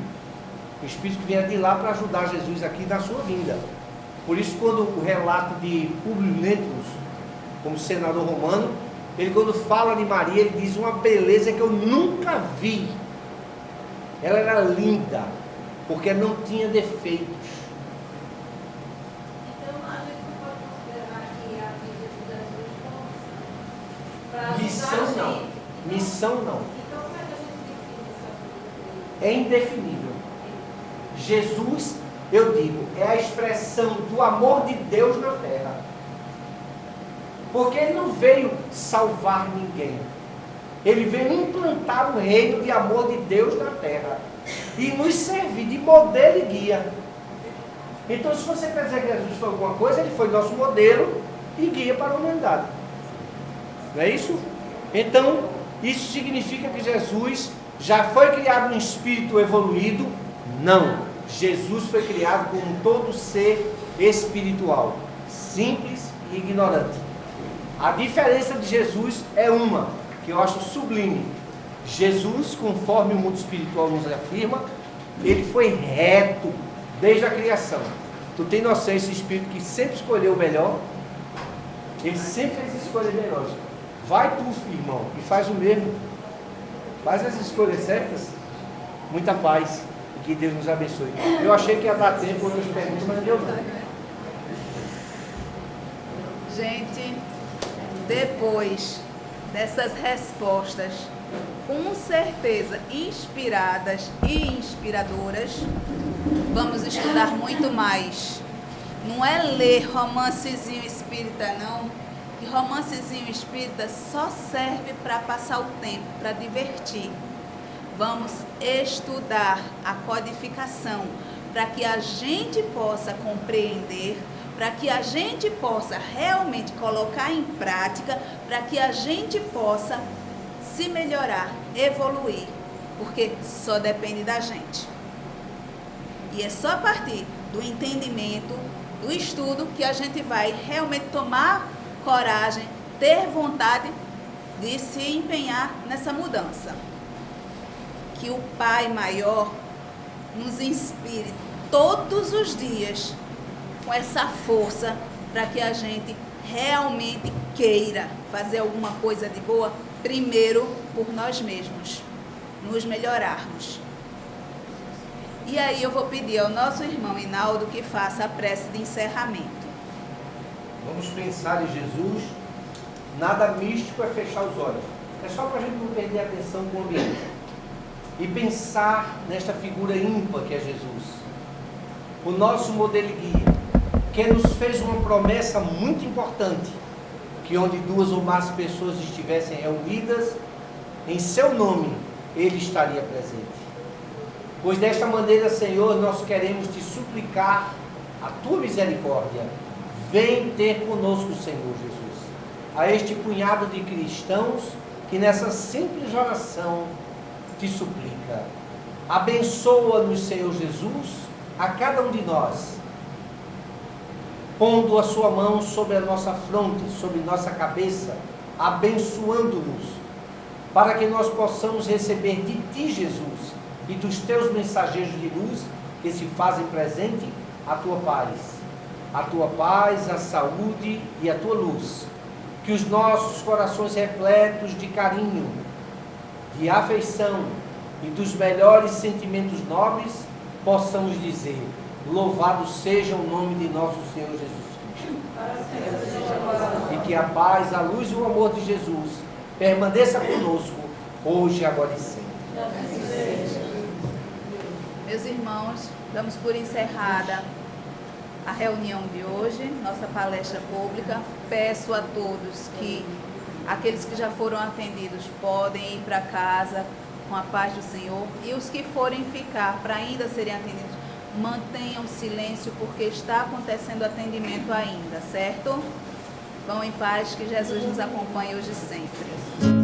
O espírito que vieram de lá para ajudar Jesus aqui na sua vinda. Por isso, quando o relato de Públio Lentulus, como senador romano, ele quando fala de Maria, ele diz uma beleza que eu nunca vi. Ela era linda, porque não tinha defeitos. Então, a gente não pode considerar que a vida de Jesus como para Missão não. Missão não. Então, como é que a gente define essa vida? É indefinível. Jesus, eu digo, é a expressão do amor de Deus na terra. Porque ele não veio salvar ninguém. Ele veio implantar um reino de amor de Deus na terra. E nos servir de modelo e guia. Então, se você quer dizer que Jesus foi alguma coisa, ele foi nosso modelo e guia para a humanidade. Não é isso? Então, isso significa que Jesus já foi criado um espírito evoluído? Não. Jesus foi criado como todo ser espiritual, simples e ignorante. A diferença de Jesus é uma, que eu acho sublime. Jesus, conforme o mundo espiritual nos afirma, ele foi reto desde a criação. Tu tem noção, esse espírito que sempre escolheu o melhor? Ele sempre fez escolher melhor. Vai tu, irmão, e faz o mesmo. Faz as escolhas certas. Muita paz. E que Deus nos abençoe. Eu achei que ia dar tempo, outras perguntas, mas não deu não. Gente, depois dessas respostas, com certeza inspiradas e inspiradoras, vamos estudar muito mais. Não é ler romancezinho espírita, não. Que romancezinho espírita só serve para passar o tempo, para divertir. Vamos estudar a codificação para que a gente possa compreender, para que a gente possa realmente colocar em prática, para que a gente possa se melhorar, evoluir, porque só depende da gente. E é só a partir do entendimento, do estudo, que a gente vai realmente tomar coragem, ter vontade de se empenhar nessa mudança. Que o Pai Maior nos inspire todos os dias com essa força para que a gente realmente queira fazer alguma coisa de boa, primeiro por nós mesmos, nos melhorarmos. E aí eu vou pedir ao nosso irmão Hinaldo que faça a prece de encerramento. Vamos pensar em Jesus. Nada místico é fechar os olhos. É só para a gente não perder a atenção com o ambiente. E pensar nesta figura ímpar que é Jesus. O nosso modelo e guia, que nos fez uma promessa muito importante, que onde 2 ou mais pessoas estivessem reunidas, em seu nome, Ele estaria presente. Pois desta maneira, Senhor, nós queremos te suplicar a tua misericórdia. Vem ter conosco, Senhor Jesus, a este punhado de cristãos que nessa simples oração te suplica. Abençoa-nos, Senhor Jesus, a cada um de nós, pondo a sua mão sobre a nossa fronte, sobre nossa cabeça, abençoando-nos, para que nós possamos receber de ti, Jesus, e dos teus mensageiros de luz, que se fazem presente, a tua paz, a saúde e a tua luz. Que os nossos corações repletos de carinho, de afeição e dos melhores sentimentos nobres, possamos dizer: louvado seja o nome de nosso Senhor Jesus Cristo. E que a paz, a luz e o amor de Jesus permaneça conosco, hoje, agora e sempre. Meus irmãos, damos por encerrada a reunião de hoje, nossa palestra pública. Peço a todos que aqueles que já foram atendidos podem ir para casa com a paz do Senhor, e os que forem ficar para ainda serem atendidos, mantenham silêncio, porque está acontecendo atendimento ainda, certo? Vão em paz, que Jesus nos acompanhe hoje e sempre.